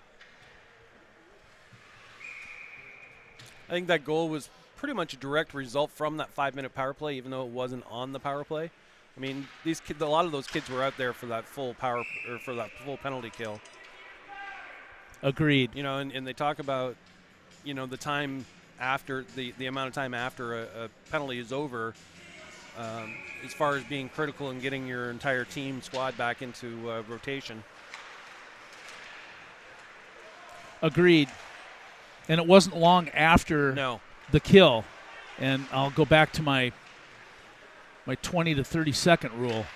S1: I think that goal was pretty much a direct result from that 5-minute power play, even though it wasn't on the power play. I mean, these kids, a lot of those kids were out there for that full power or for that full penalty kill.
S2: Agreed.
S1: You know, and they talk about, you know, the time after the amount of time after a penalty is over, as far as being critical and getting your entire team squad back into rotation.
S2: Agreed. And it wasn't long after the kill. And I'll go back to my 20 to 30 second rule.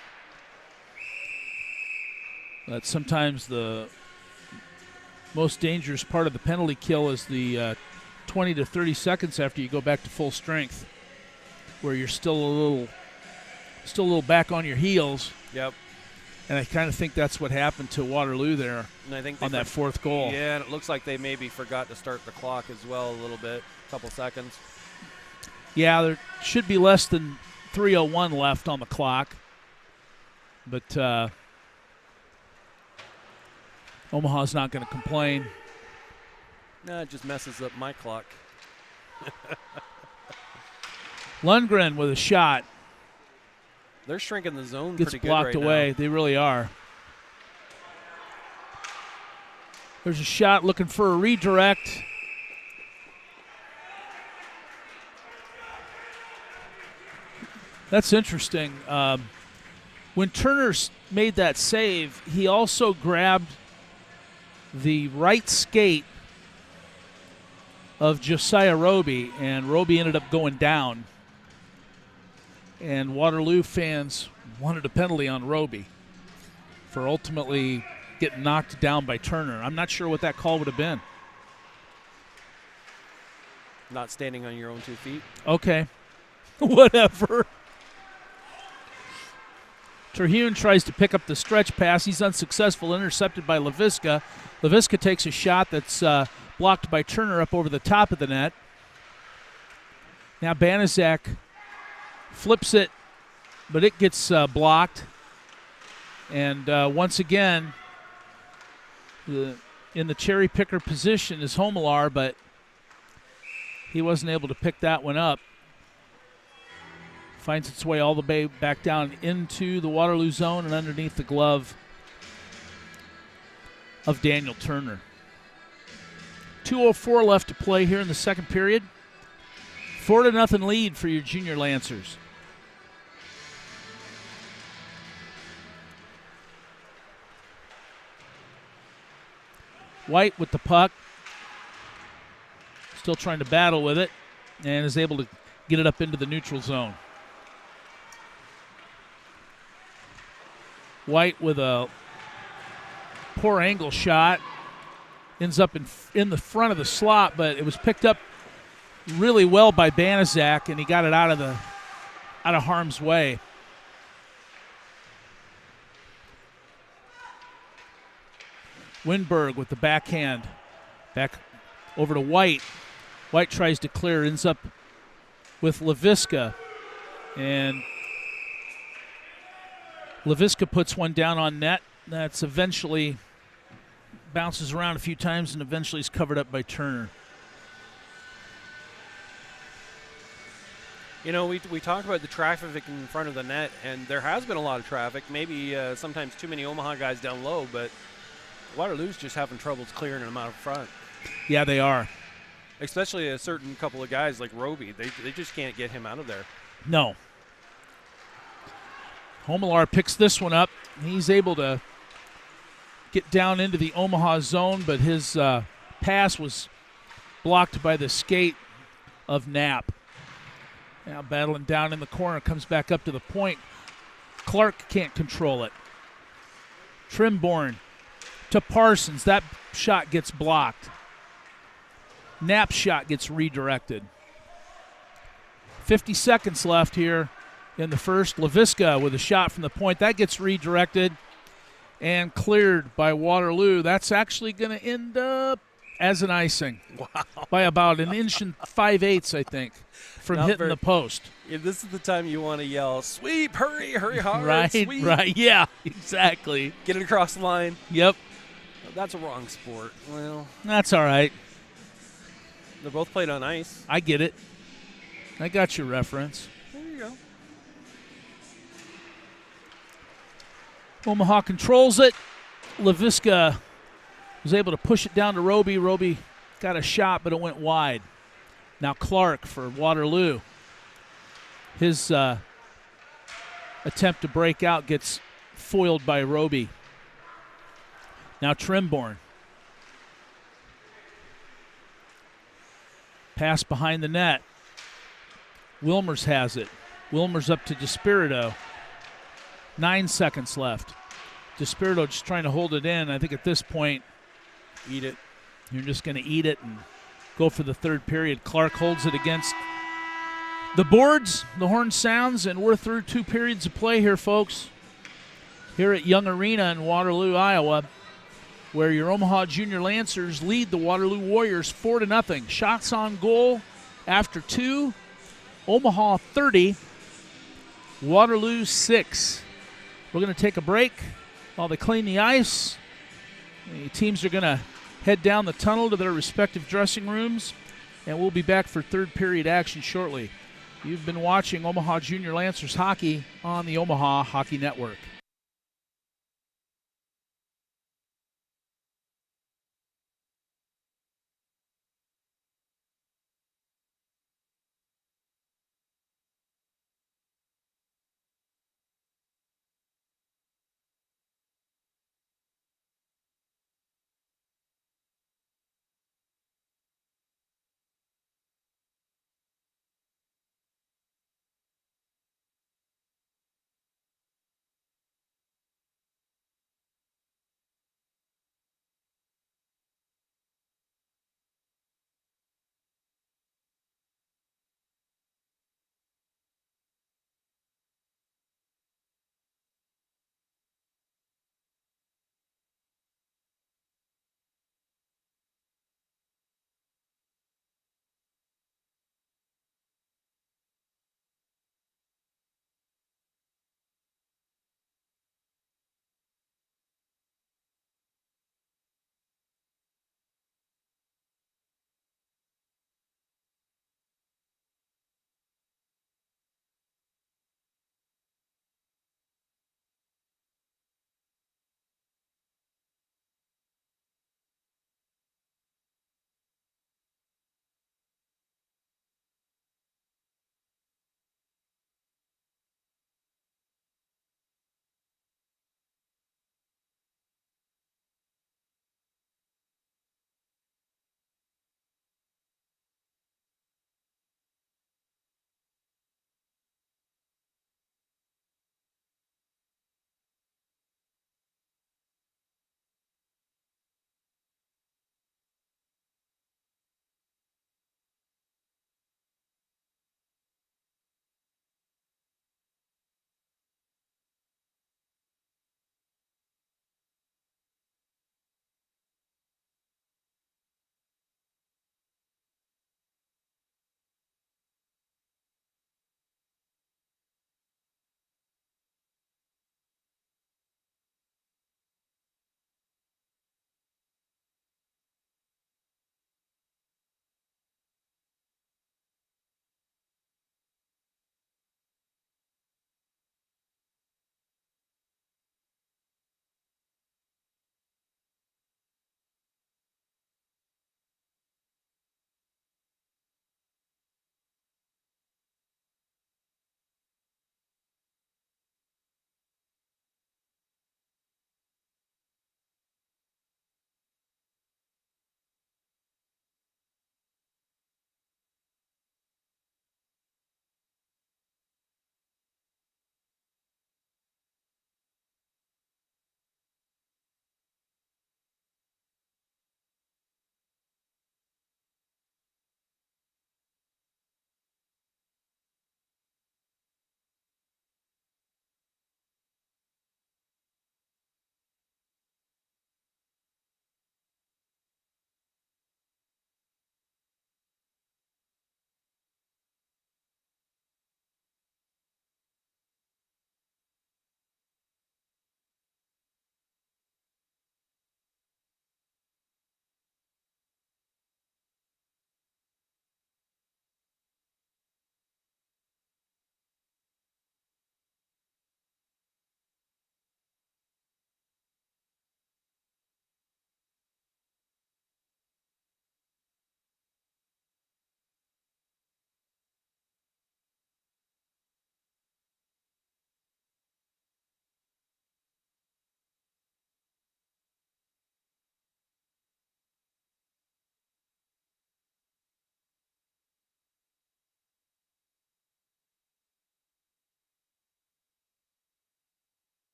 S2: That sometimes the most dangerous part of the penalty kill is the 20 to 30 seconds after you go back to full strength, where you're still a little back on your heels.
S1: Yep.
S2: And I kind of think that's what happened to Waterloo there
S1: and I think
S2: on that fourth goal.
S1: Yeah, and it looks like they maybe forgot to start the clock as well a little bit, a couple seconds.
S2: Yeah, there should be less than 3:01 left on the clock. But Omaha's not going to complain.
S1: No, it just messes up my clock.
S2: Lundgren with a shot.
S1: They're shrinking the zone
S2: Gets
S1: pretty good
S2: blocked
S1: right
S2: away.
S1: now.
S2: They really are. There's a shot looking for a redirect. That's interesting. When Turner made that save, he also grabbed the right skate of Josiah Roby, and Roby ended up going down. And Waterloo fans wanted a penalty on Roby for ultimately getting knocked down by Turner. I'm not sure what that call would have been.
S1: Not standing on your own 2 feet.
S2: Okay. Whatever. Terhune tries to pick up the stretch pass. He's unsuccessful, intercepted by Laviska. Laviska takes a shot that's blocked by Turner up over the top of the net. Now Banaszak flips it, but it gets blocked. And once again, in the cherry picker position is Homelar, but he wasn't able to pick that one up. Finds its way all the way back down into the Waterloo zone and underneath the glove of Daniel Turner. 2:04 left to play here in the second period. 4-0 lead for your junior Lancers. White with the puck. Still trying to battle with it and is able to get it up into the neutral zone. White with a poor angle shot. Ends up in the front of the slot, but it was picked up really well by Banaszak, and he got it out of harm's way. Winberg with the backhand. Back over to White. White tries to clear, ends up with Laviska. And Laviska puts one down on net. That's eventually bounces around a few times and eventually is covered up by Turner.
S1: You know, we talk about the traffic in front of the net, and there has been a lot of traffic. Maybe sometimes too many Omaha guys down low, but Waterloo's just having troubles clearing them out front.
S2: Yeah, they are.
S1: Especially a certain couple of guys like Roby. They just can't get him out of there.
S2: No. Homelar picks this one up He's able to get down into the Omaha zone, but his pass was blocked by the skate of Knapp. Now battling down in the corner, comes back up to the point. Clark can't control it. Trimborn to Parsons. That shot gets blocked. Knapp's shot gets redirected. 50 seconds left here in the first. Laviska with a shot from the point. That gets redirected and cleared by Waterloo. That's actually going to end up as an icing.
S1: Wow.
S2: By about an inch and 5/8, I think, from
S1: Not
S2: hitting
S1: very-
S2: the post.
S1: Yeah, this is the time you want to yell, sweep, hurry hard,
S2: Right,
S1: sweep.
S2: right. Yeah, exactly.
S1: Get it across the line.
S2: Yep,
S1: That's a wrong sport. Well,
S2: that's all right.
S1: they're both played on ice.
S2: I get it. I got your reference.
S1: There you go.
S2: Omaha controls it. Laviska was able to push it down to Roby. Roby got a shot, but it went wide. Now Clark for Waterloo. His attempt to break out gets foiled by Roby. Now Trimborn. Pass behind the net. Wilmers has it. Wilmers up to Despirito. 9 seconds left. Despirito just trying to hold it in. I think at this point,
S1: Eat it.
S2: you're just going to eat it and go for the third period. Clark holds it against the boards. The horn sounds, and we're through 2 periods of play here, folks. Here at Young Arena in Waterloo, Iowa, where your Omaha Junior Lancers lead the Waterloo Warriors 4-0. Shots on goal after 2. Omaha 30, Waterloo 6. We're going to take a break while they clean the ice. The teams are going to head down the tunnel to their respective dressing rooms, and we'll be back for third period action shortly. You've been watching Omaha Junior Lancers hockey on the Omaha Hockey Network.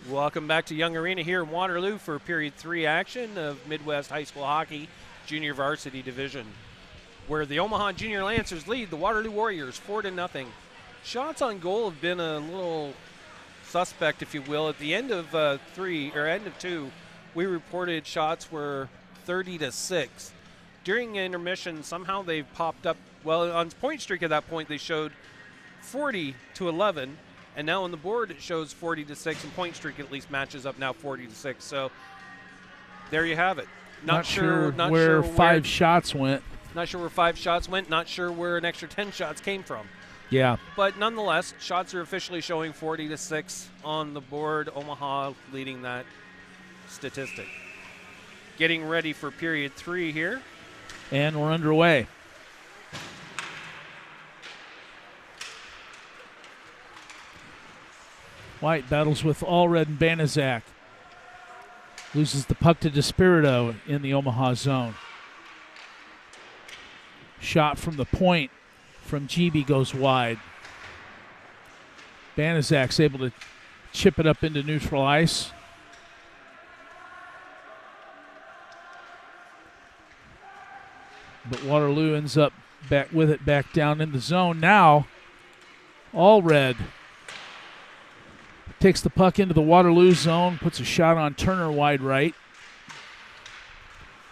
S1: Welcome back to Young Arena here in Waterloo for Period 3 action of Midwest High School Hockey Junior Varsity Division, where the Omaha Junior Lancers lead the Waterloo Warriors 4-0. Shots on goal have been a little suspect, if you will. At the end of end of 2, we reported shots were 30-6. During intermission, somehow they've popped up. Well, on point streak at that point, they showed 40-11. And now on the board, it shows 40-6, and point streak at least matches up now 40-6. So there you have it.
S2: Not sure where 5 shots went.
S1: Not sure where 5 shots went. Not sure where an extra 10 shots came from.
S2: Yeah.
S1: But nonetheless, shots are officially showing 40-6 on the board. Omaha leading that statistic. Getting ready for period 3 here.
S2: And we're underway. White battles with Allred and Banaszak. Loses the puck to Despirito in the Omaha zone. Shot from the point from GB goes wide. Banaszak's able to chip it up into neutral ice. But Waterloo ends up back with it back down in the zone. Now, Allred takes the puck into the Waterloo zone, puts a shot on Turner wide right.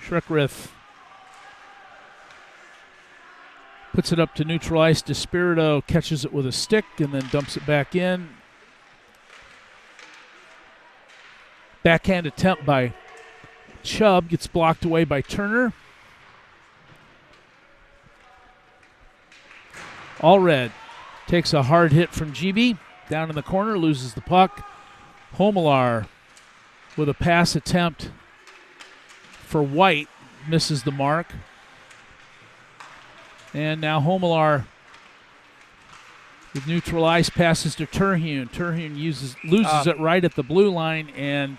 S2: Schreckrith puts it up to neutral ice. Despirito catches it with a stick and then dumps it back in. Backhand attempt by Chubb gets blocked away by Turner. Allred takes a hard hit from GB. Down in the corner, loses the puck. Homelar with a pass attempt for White, misses the mark. And now Homelar with neutral ice passes to Terhune. Terhune loses it right at the blue line, and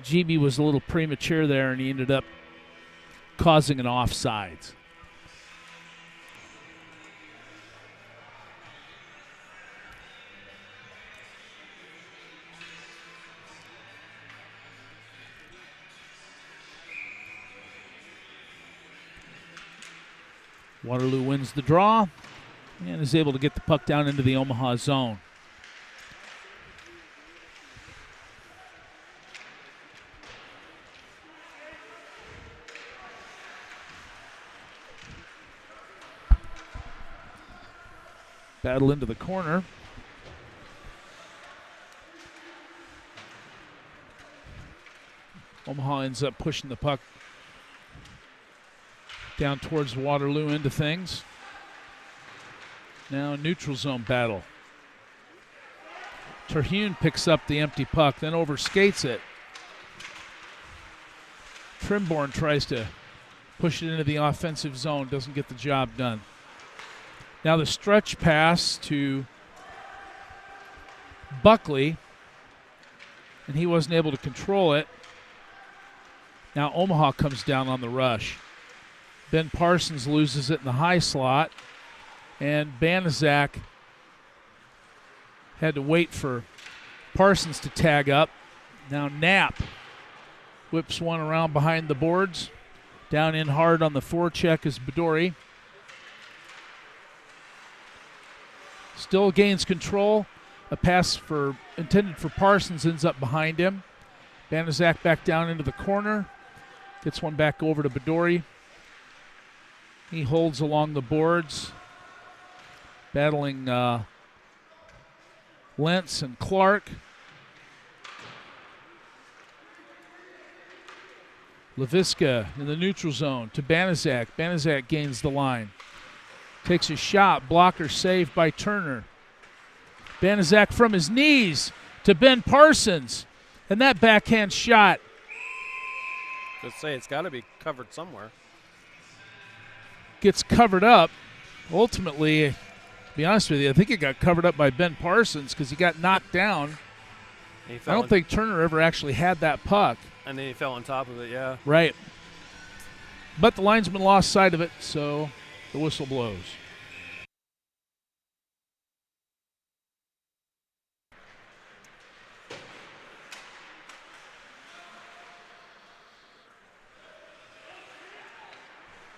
S2: GB was a little premature there, and he ended up causing an offsides. Waterloo wins the draw and is able to get the puck down into the Omaha zone. Battle into the corner. Omaha ends up pushing the puck down towards Waterloo into things. Now neutral zone battle. Terhune picks up the empty puck, then overskates it. Trimborn tries to push it into the offensive zone, doesn't get the job done. Now the stretch pass to Buckley, and he wasn't able to control it. Now Omaha comes down on the rush. Ben Parsons loses it in the high slot, and Banaszak had to wait for Parsons to tag up. Now Knapp whips one around behind the boards. Down in hard on the forecheck is Bedori. Still gains control. A pass intended for Parsons ends up behind him. Banaszak back down into the corner. Gets one back over to Bedori. He holds along the boards, battling Lentz and Clark. Leviska in the neutral zone to Banaszak. Banaszak gains the line. Takes a shot, blocker saved by Turner. Banaszak from his knees to Ben Parsons. And that backhand shot.
S1: Just say it's got to be covered somewhere.
S2: Gets covered up. Ultimately, to be honest with you, I think it got covered up by Ben Parsons because he got knocked down. I don't think Turner ever actually had that puck.
S1: And then he fell on top of it, yeah.
S2: Right. But the linesman lost sight of it, so the whistle blows.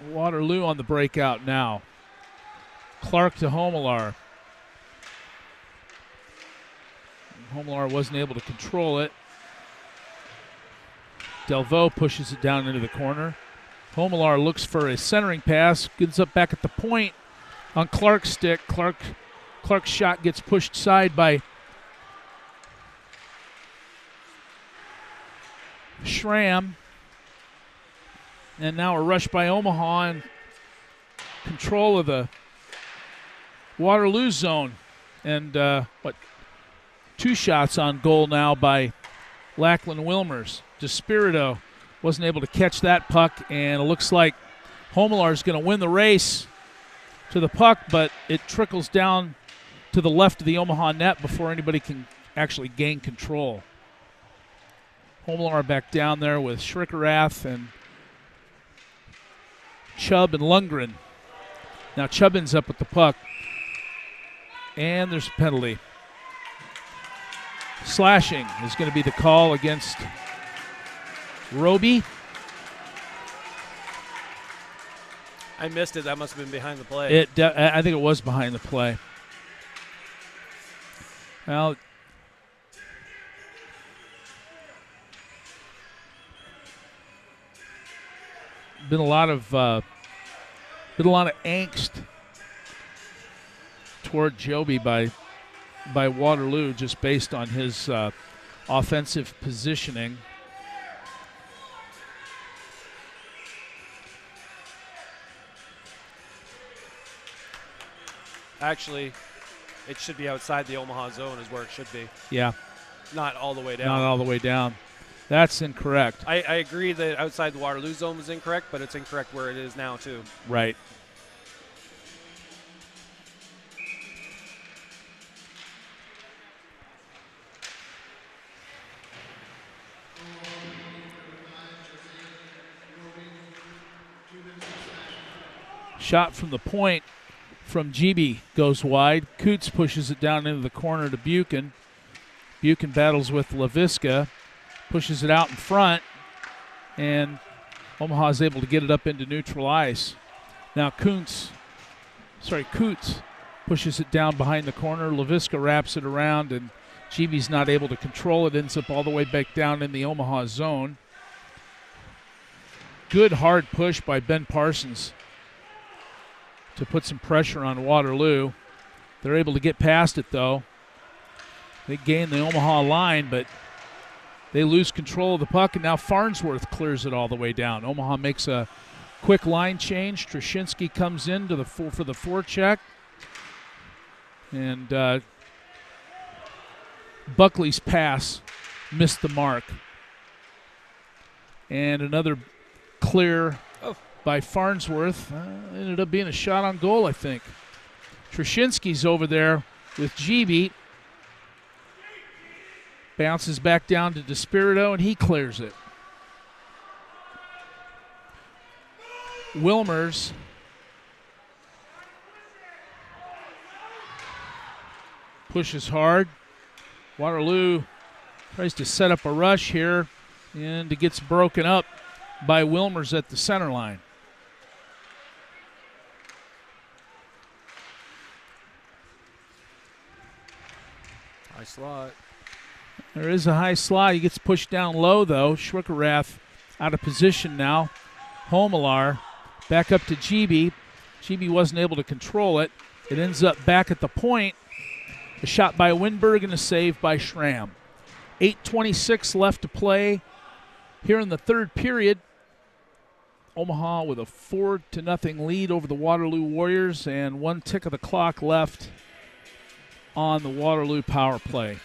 S2: Waterloo on the breakout now. Clark to Homelar. Homelar wasn't able to control it. Delvaux pushes it down into the corner. Homelar looks for a centering pass, gets up back at the point on Clark's stick. Clark's shot gets pushed side by Schramm. And now a rush by Omaha and control of the Waterloo zone. And 2 shots on goal now by Lachlan Wilmers. DeSpirito wasn't able to catch that puck, and it looks like Homelar is going to win the race to the puck, but it trickles down to the left of the Omaha net before anybody can actually gain control. Homelar back down there with Schrickerath and Chubb and Lundgren. Now Chubbin's up with the puck, and there's a penalty. Slashing is going to be the call against Roby.
S1: I missed it. That must have been behind the play.
S2: I think it was behind the play. Well, been a lot of angst toward Joby by Waterloo, just based on his offensive positioning.
S1: Actually, it should be outside the Omaha zone is where it should be.
S2: Yeah.
S1: Not all the way down.
S2: Not all the way down. That's incorrect.
S1: I agree that outside the Waterloo zone was incorrect, but it's incorrect where it is now, too.
S2: Right. Shot from the point from GB goes wide. Coots pushes it down into the corner to Buchan. Buchan battles with LaVisca, pushes it out in front, and Omaha is able to get it up into neutral ice. Now Coots pushes it down behind the corner. LaVisca wraps it around, and GB's not able to control it. Ends up all the way back down in the Omaha zone. Good hard push by Ben Parsons to put some pressure on Waterloo. They're able to get past it, though. They gain the Omaha line, but they lose control of the puck, and now Farnsworth clears it all the way down. Omaha makes a quick line change. Trashinsky comes in to for the forecheck. And Buckley's pass missed the mark. And another clear by Farnsworth. Ended up being a shot on goal, I think. Trashinsky's over there with GB. Bounces back down to DeSpirito, and he clears it. Wilmers pushes hard. Waterloo tries to set up a rush here, and it gets broken up by Wilmers at the center line.
S1: High slot.
S2: There is a high slot. He gets pushed down low, though. Schrickerath out of position now. Homelar back up to GB. GB wasn't able to control it. It ends up back at the point. A shot by Winberg and a save by Schramm. 8:26 left to play here in the third period. Omaha with a 4-0 lead over the Waterloo Warriors, and 1 tick of the clock left on the Waterloo power play.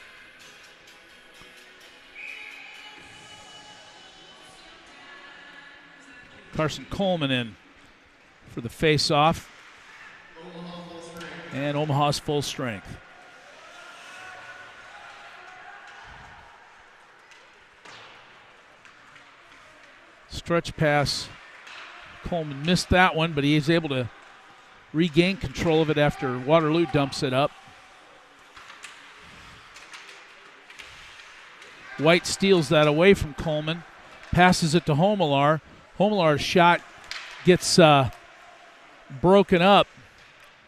S2: Carson Coleman in for the face-off. And Omaha's full strength. Stretch pass. Coleman missed that one, but he is able to regain control of it after Waterloo dumps it up. White steals that away from Coleman. Passes it to Homelar. Homelar's shot gets broken up,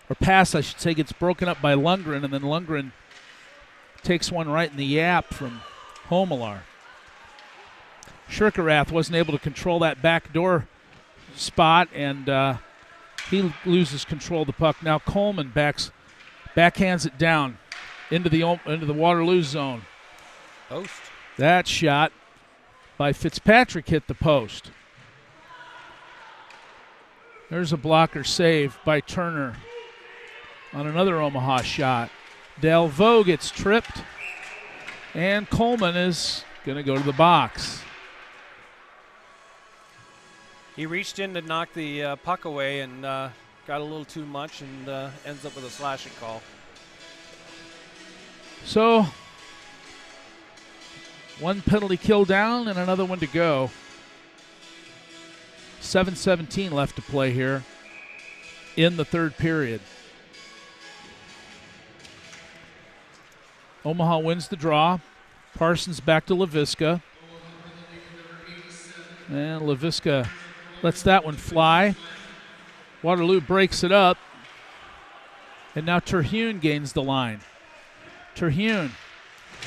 S2: or pass, I should say, gets broken up by Lundgren, and then Lundgren takes one right in the yap from Homelar. Shirkerath wasn't able to control that backdoor spot, and he loses control of the puck. Now Coleman backhands it down into the Waterloo zone.
S1: Post.
S2: That shot by Fitzpatrick hit the post. There's a blocker save by Turner on another Omaha shot. Delvaux gets tripped, and Coleman is going to go to the box.
S1: He reached in to knock the puck away and got a little too much and ends up with a slashing call.
S2: So, one penalty kill down and another one to go. 7:17 left to play here in the third period. Omaha wins the draw. Parsons back to Leviska. And Leviska lets that one fly. Waterloo breaks it up. And now Terhune gains the line. Terhune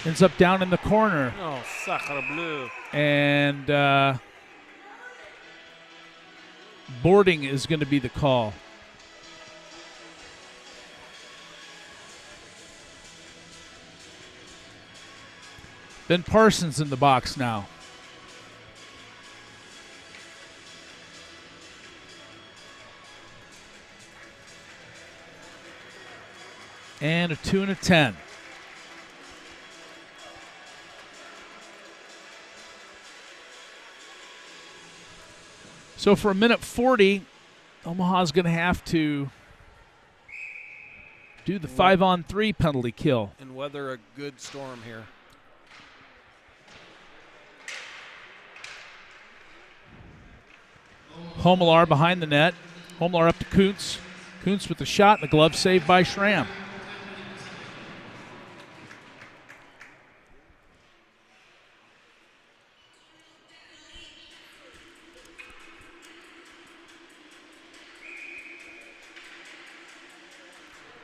S2: ends up down in the corner.
S1: Oh, sacre bleu.
S2: And boarding is going to be the call. Ben Parsons in the box now. And a 2 and a 10. So for a minute 40, Omaha's going to have to do the 5-on-3 penalty kill.
S1: And weather a good storm here.
S2: Homelar behind the net. Homelar up to Kuntz. Kuntz with the shot and the glove saved by Schramm.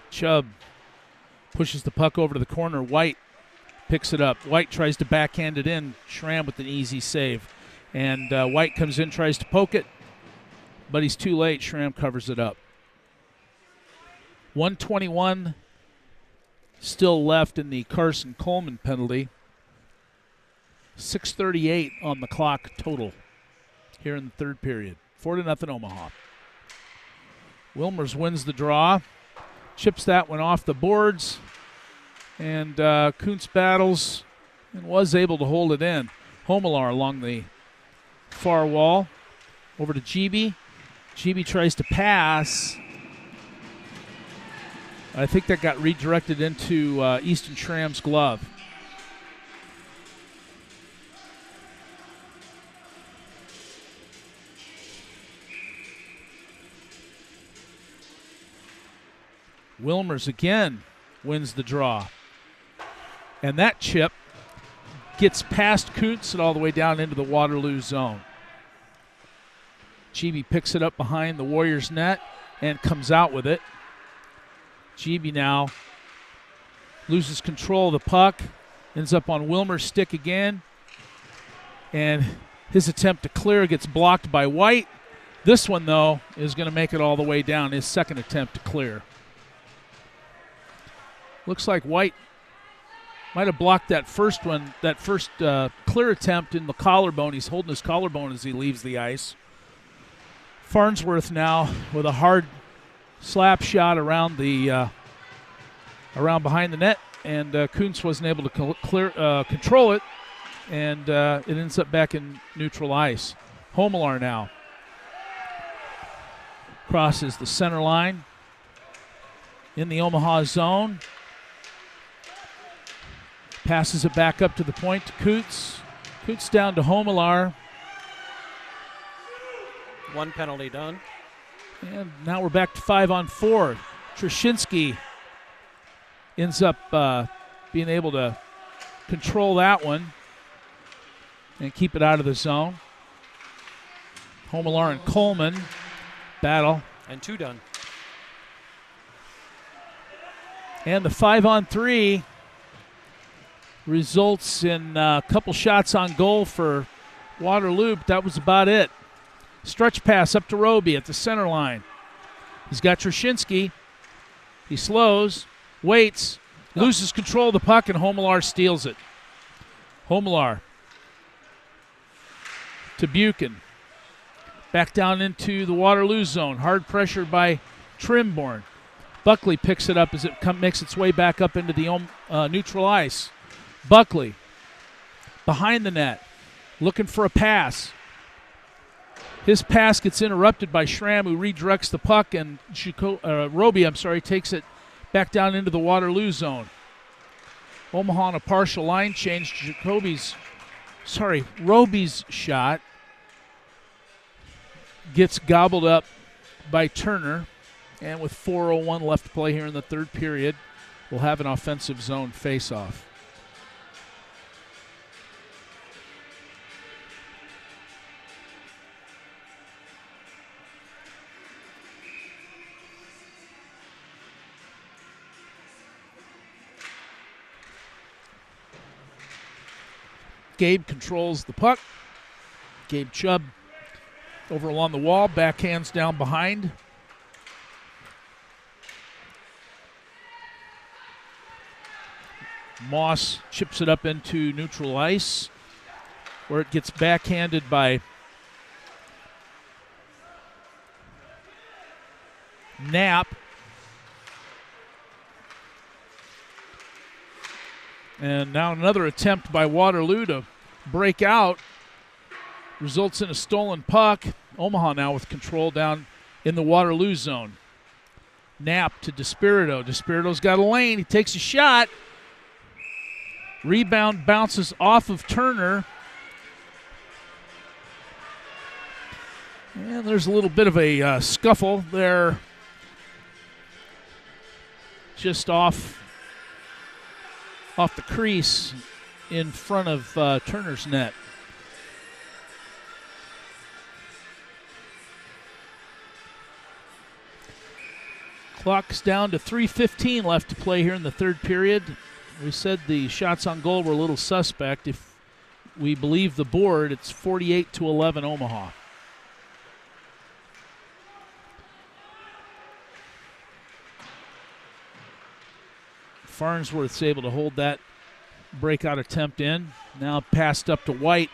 S2: Chubb pushes the puck over to the corner. White picks it up. White tries to backhand it in. Schramm with an easy save. And White comes in, tries to poke it, but he's too late. Schramm covers it up. 1:21 still left in the Carson Coleman penalty. 6:38 on the clock total here in the third period. 4-0 Omaha. Wilmers wins the draw. Chips that one off the boards. And Kuntz battles and was able to hold it in. Homelar along the far wall. Over to GB. GB tries to pass. I think that got redirected into Easton Schramm's glove. Wilmers again wins the draw. And that chip gets past Kuntz and all the way down into the Waterloo zone. GB picks it up behind the Warriors' net and comes out with it. GB now loses control of the puck, ends up on Wilmer's stick again, and his attempt to clear gets blocked by White. This one, though, is going to make it all the way down, his second attempt to clear. Looks like White might have blocked that first one, that first clear attempt in the collarbone. He's holding his collarbone as he leaves the ice. Farnsworth now with a hard slap shot around the behind the net, and Kuntz wasn't able to control it, and it ends up back in neutral ice. Homelar now crosses the center line in the Omaha zone. Passes it back up to the point to Kuntz. Kuntz down to Homelar.
S1: One penalty done.
S2: And now we're back to 5-on-4. Trushinsky ends up being able to control that one and keep it out of the zone. Homelar and Coleman battle.
S1: And 2 done.
S2: And the 5-on-3 results in a couple shots on goal for Waterloo, but that was about it. Stretch pass up to Roby at the center line. He's got Trushinsky. He slows, waits, loses control of the puck, and Homelar steals it. Homelar to Buchan. Back down into the Waterloo zone. Hard pressure by Trimborn. Buckley picks it up as it makes its way back up into the neutral ice. Buckley behind the net, looking for a pass. His pass gets interrupted by Schramm, who redirects the puck, and Roby, takes it back down into the Waterloo zone. Omaha on a partial line change. Roby's shot gets gobbled up by Turner, and with 4:01 left to play here in the third period, we'll have an offensive zone face-off. Gabe controls the puck. Gabe Chubb over along the wall, backhands down behind. Moss chips it up into neutral ice, where it gets backhanded by Knapp. And now another attempt by Waterloo to break out. Results in a stolen puck. Omaha now with control down in the Waterloo zone. Knapp to Despirito. Despirito's got a lane. He takes a shot. Rebound bounces off of Turner. And there's a little bit of a scuffle there. Just off the crease in front of Turner's net. Clock's down to 3:15 left to play here in the third period. We said the shots on goal were a little suspect. If we believe the board, it's 48-11 Omaha. Farnsworth's able to hold that breakout attempt in. Now passed up to White.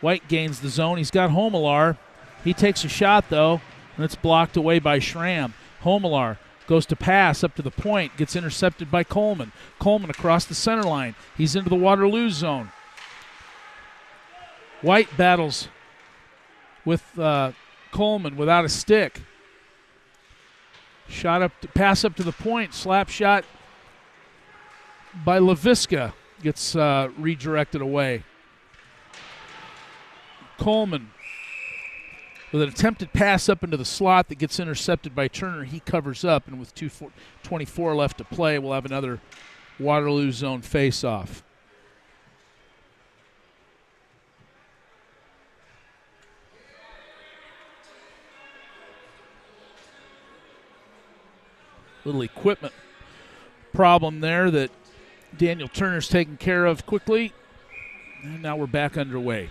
S2: White gains the zone. He's got Homelar. He takes a shot, though, and it's blocked away by Schramm. Homelar goes to pass up to the point, gets intercepted by Coleman. Coleman across the center line. He's into the Waterloo zone. White battles with Coleman without a stick. Pass up to the point. Slap shot by LaVisca gets redirected away. Coleman with an attempted pass up into the slot that gets intercepted by Turner. He covers up, and with 2:24 left to play, we'll have another Waterloo zone face-off. Little equipment problem there that Daniel Turner's taken care of quickly, and now we're back underway.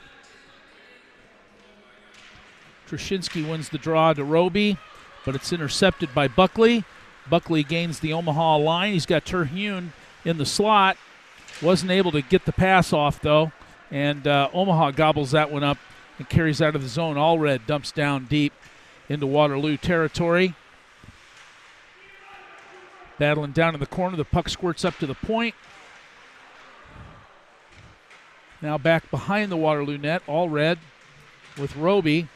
S2: Trushinsky wins the draw to Roby, but it's intercepted by Buckley. Buckley gains the Omaha line. He's got Terhune in the slot. Wasn't able to get the pass off, though, and Omaha gobbles that one up and carries out of the zone. Allred dumps down deep into Waterloo territory. Battling down in the corner. The puck squirts up to the point. Now back behind the Waterloo net. Allred with Roby.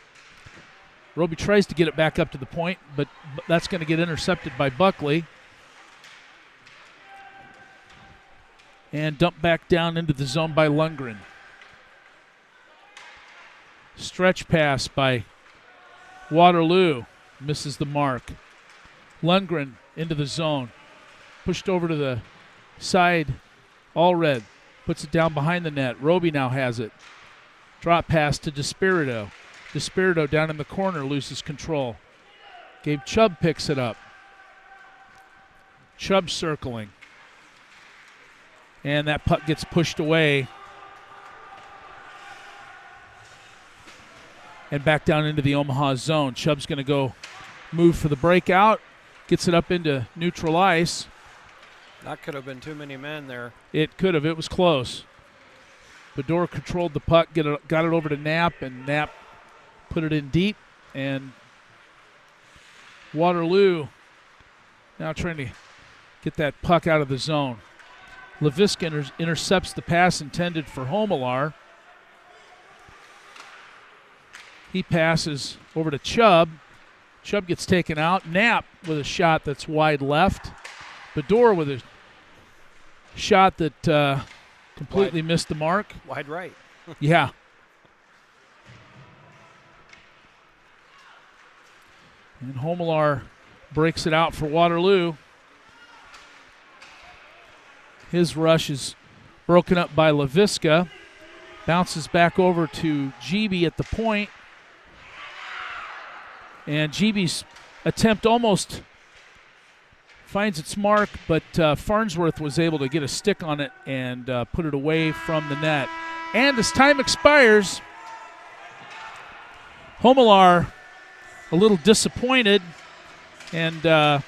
S2: Roby tries to get it back up to the point, but that's going to get intercepted by Buckley. And dumped back down into the zone by Lundgren. Stretch pass by Waterloo. Misses the mark. Lundgren into the zone. Pushed over to the side. Allred puts it down behind the net. Roby now has it. Drop pass to Despirito. Despirito down in the corner loses control. Gabe Chubb picks it up. Chubb circling. And that puck gets pushed away. And back down into the Omaha zone. Chubb's going to go move for the breakout. Gets it up into neutral ice.
S1: That could have been too many men there.
S2: It could have. It was close. Bedore controlled the puck, got it over to Knapp, and Knapp put it in deep. And Waterloo now trying to get that puck out of the zone. Leviska intercepts the pass intended for Homelar. He passes over to Chubb. Chubb gets taken out. Knapp with a shot that's wide left. Bedore with a shot that completely missed the mark.
S1: Wide right.
S2: Yeah. And Homelar breaks it out for Waterloo. His rush is broken up by Leviska. Bounces back over to GB at the point. And GB's attempt almost finds its mark, but Farnsworth was able to get a stick on it and put it away from the net. And as time expires, Homelar a little disappointed and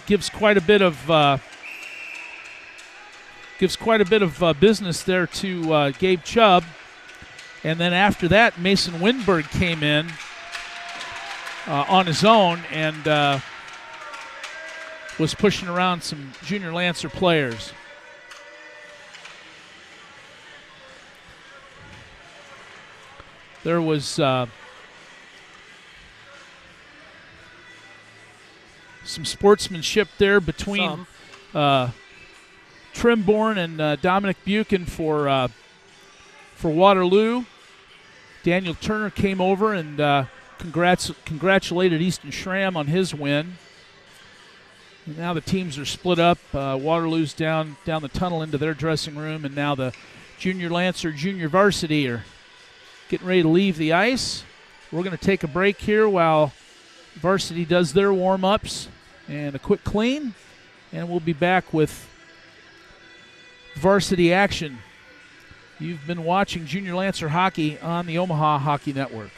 S2: gives quite a bit of business there to Gabe Chubb. And then after that, Mason Winberg came in on his own and was pushing around some junior Lancer players. There was some sportsmanship there between Trimborn and Dominic Buchan for Waterloo. Daniel Turner came over and congratulated Easton Schramm on his win. And now the teams are split up. Waterloo's down the tunnel into their dressing room, and now the junior Lancer, junior varsity are getting ready to leave the ice. We're going to take a break here while varsity does their warm-ups and a quick clean, and we'll be back with varsity action. You've been watching Junior Lancer Hockey on the Omaha Hockey Network.